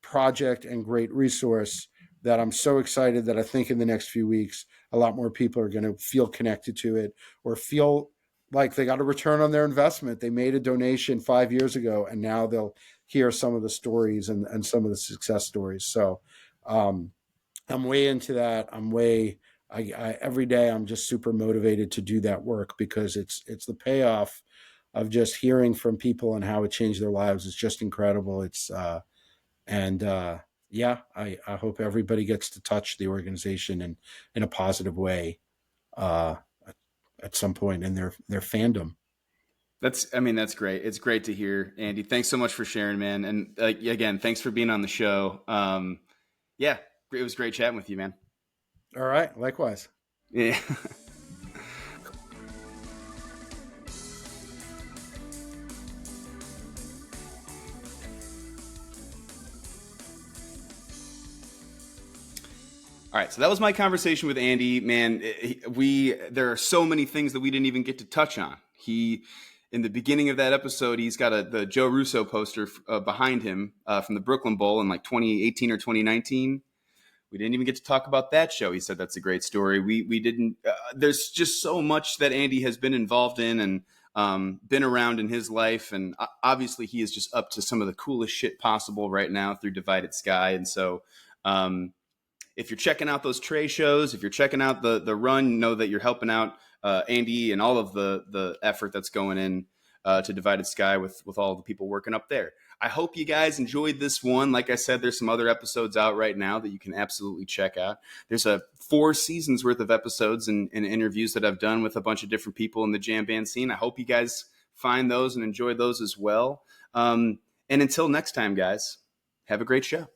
project and great resource that I'm so excited that I think in the next few weeks, a lot more people are going to feel connected to it or feel like they got a return on their investment. They made a donation 5 years ago, and now they'll hear some of the stories and some of the success stories. So um, I'm way into that. Every day I'm just super motivated to do that work because it's the payoff of just hearing from people and how it changed their lives. It's just incredible. And yeah, I hope everybody gets to touch the organization in a positive way uh, at some point in their fandom. I mean, that's great. It's great to hear, Andy. Thanks so much for sharing, man. And again, thanks for being on the show. Yeah, it was great chatting with you, man. All right, likewise. Yeah. All right, so that was my conversation with Andy. Man, there are so many things that we didn't even get to touch on. In the beginning of that episode, he's got the Joe Russo poster behind him from the Brooklyn Bowl in like 2018 or 2019. We didn't even get to talk about that show. He said that's a great story. We didn't. There's just so much that Andy has been involved in and been around in his life, and obviously he is just up to some of the coolest shit possible right now through Divided Sky. And so, if you're checking out those Trey shows, if you're checking out the run, know that you're helping out Andy and all of the effort that's going in to Divided Sky with all the people working up there. I hope you guys enjoyed this one. Like I said, there's some other episodes out right now that you can absolutely check out. There's 4 seasons worth of episodes and interviews that I've done with a bunch of different people in the jam band scene. I hope you guys find those and enjoy those as well. And until next time, guys, have a great show.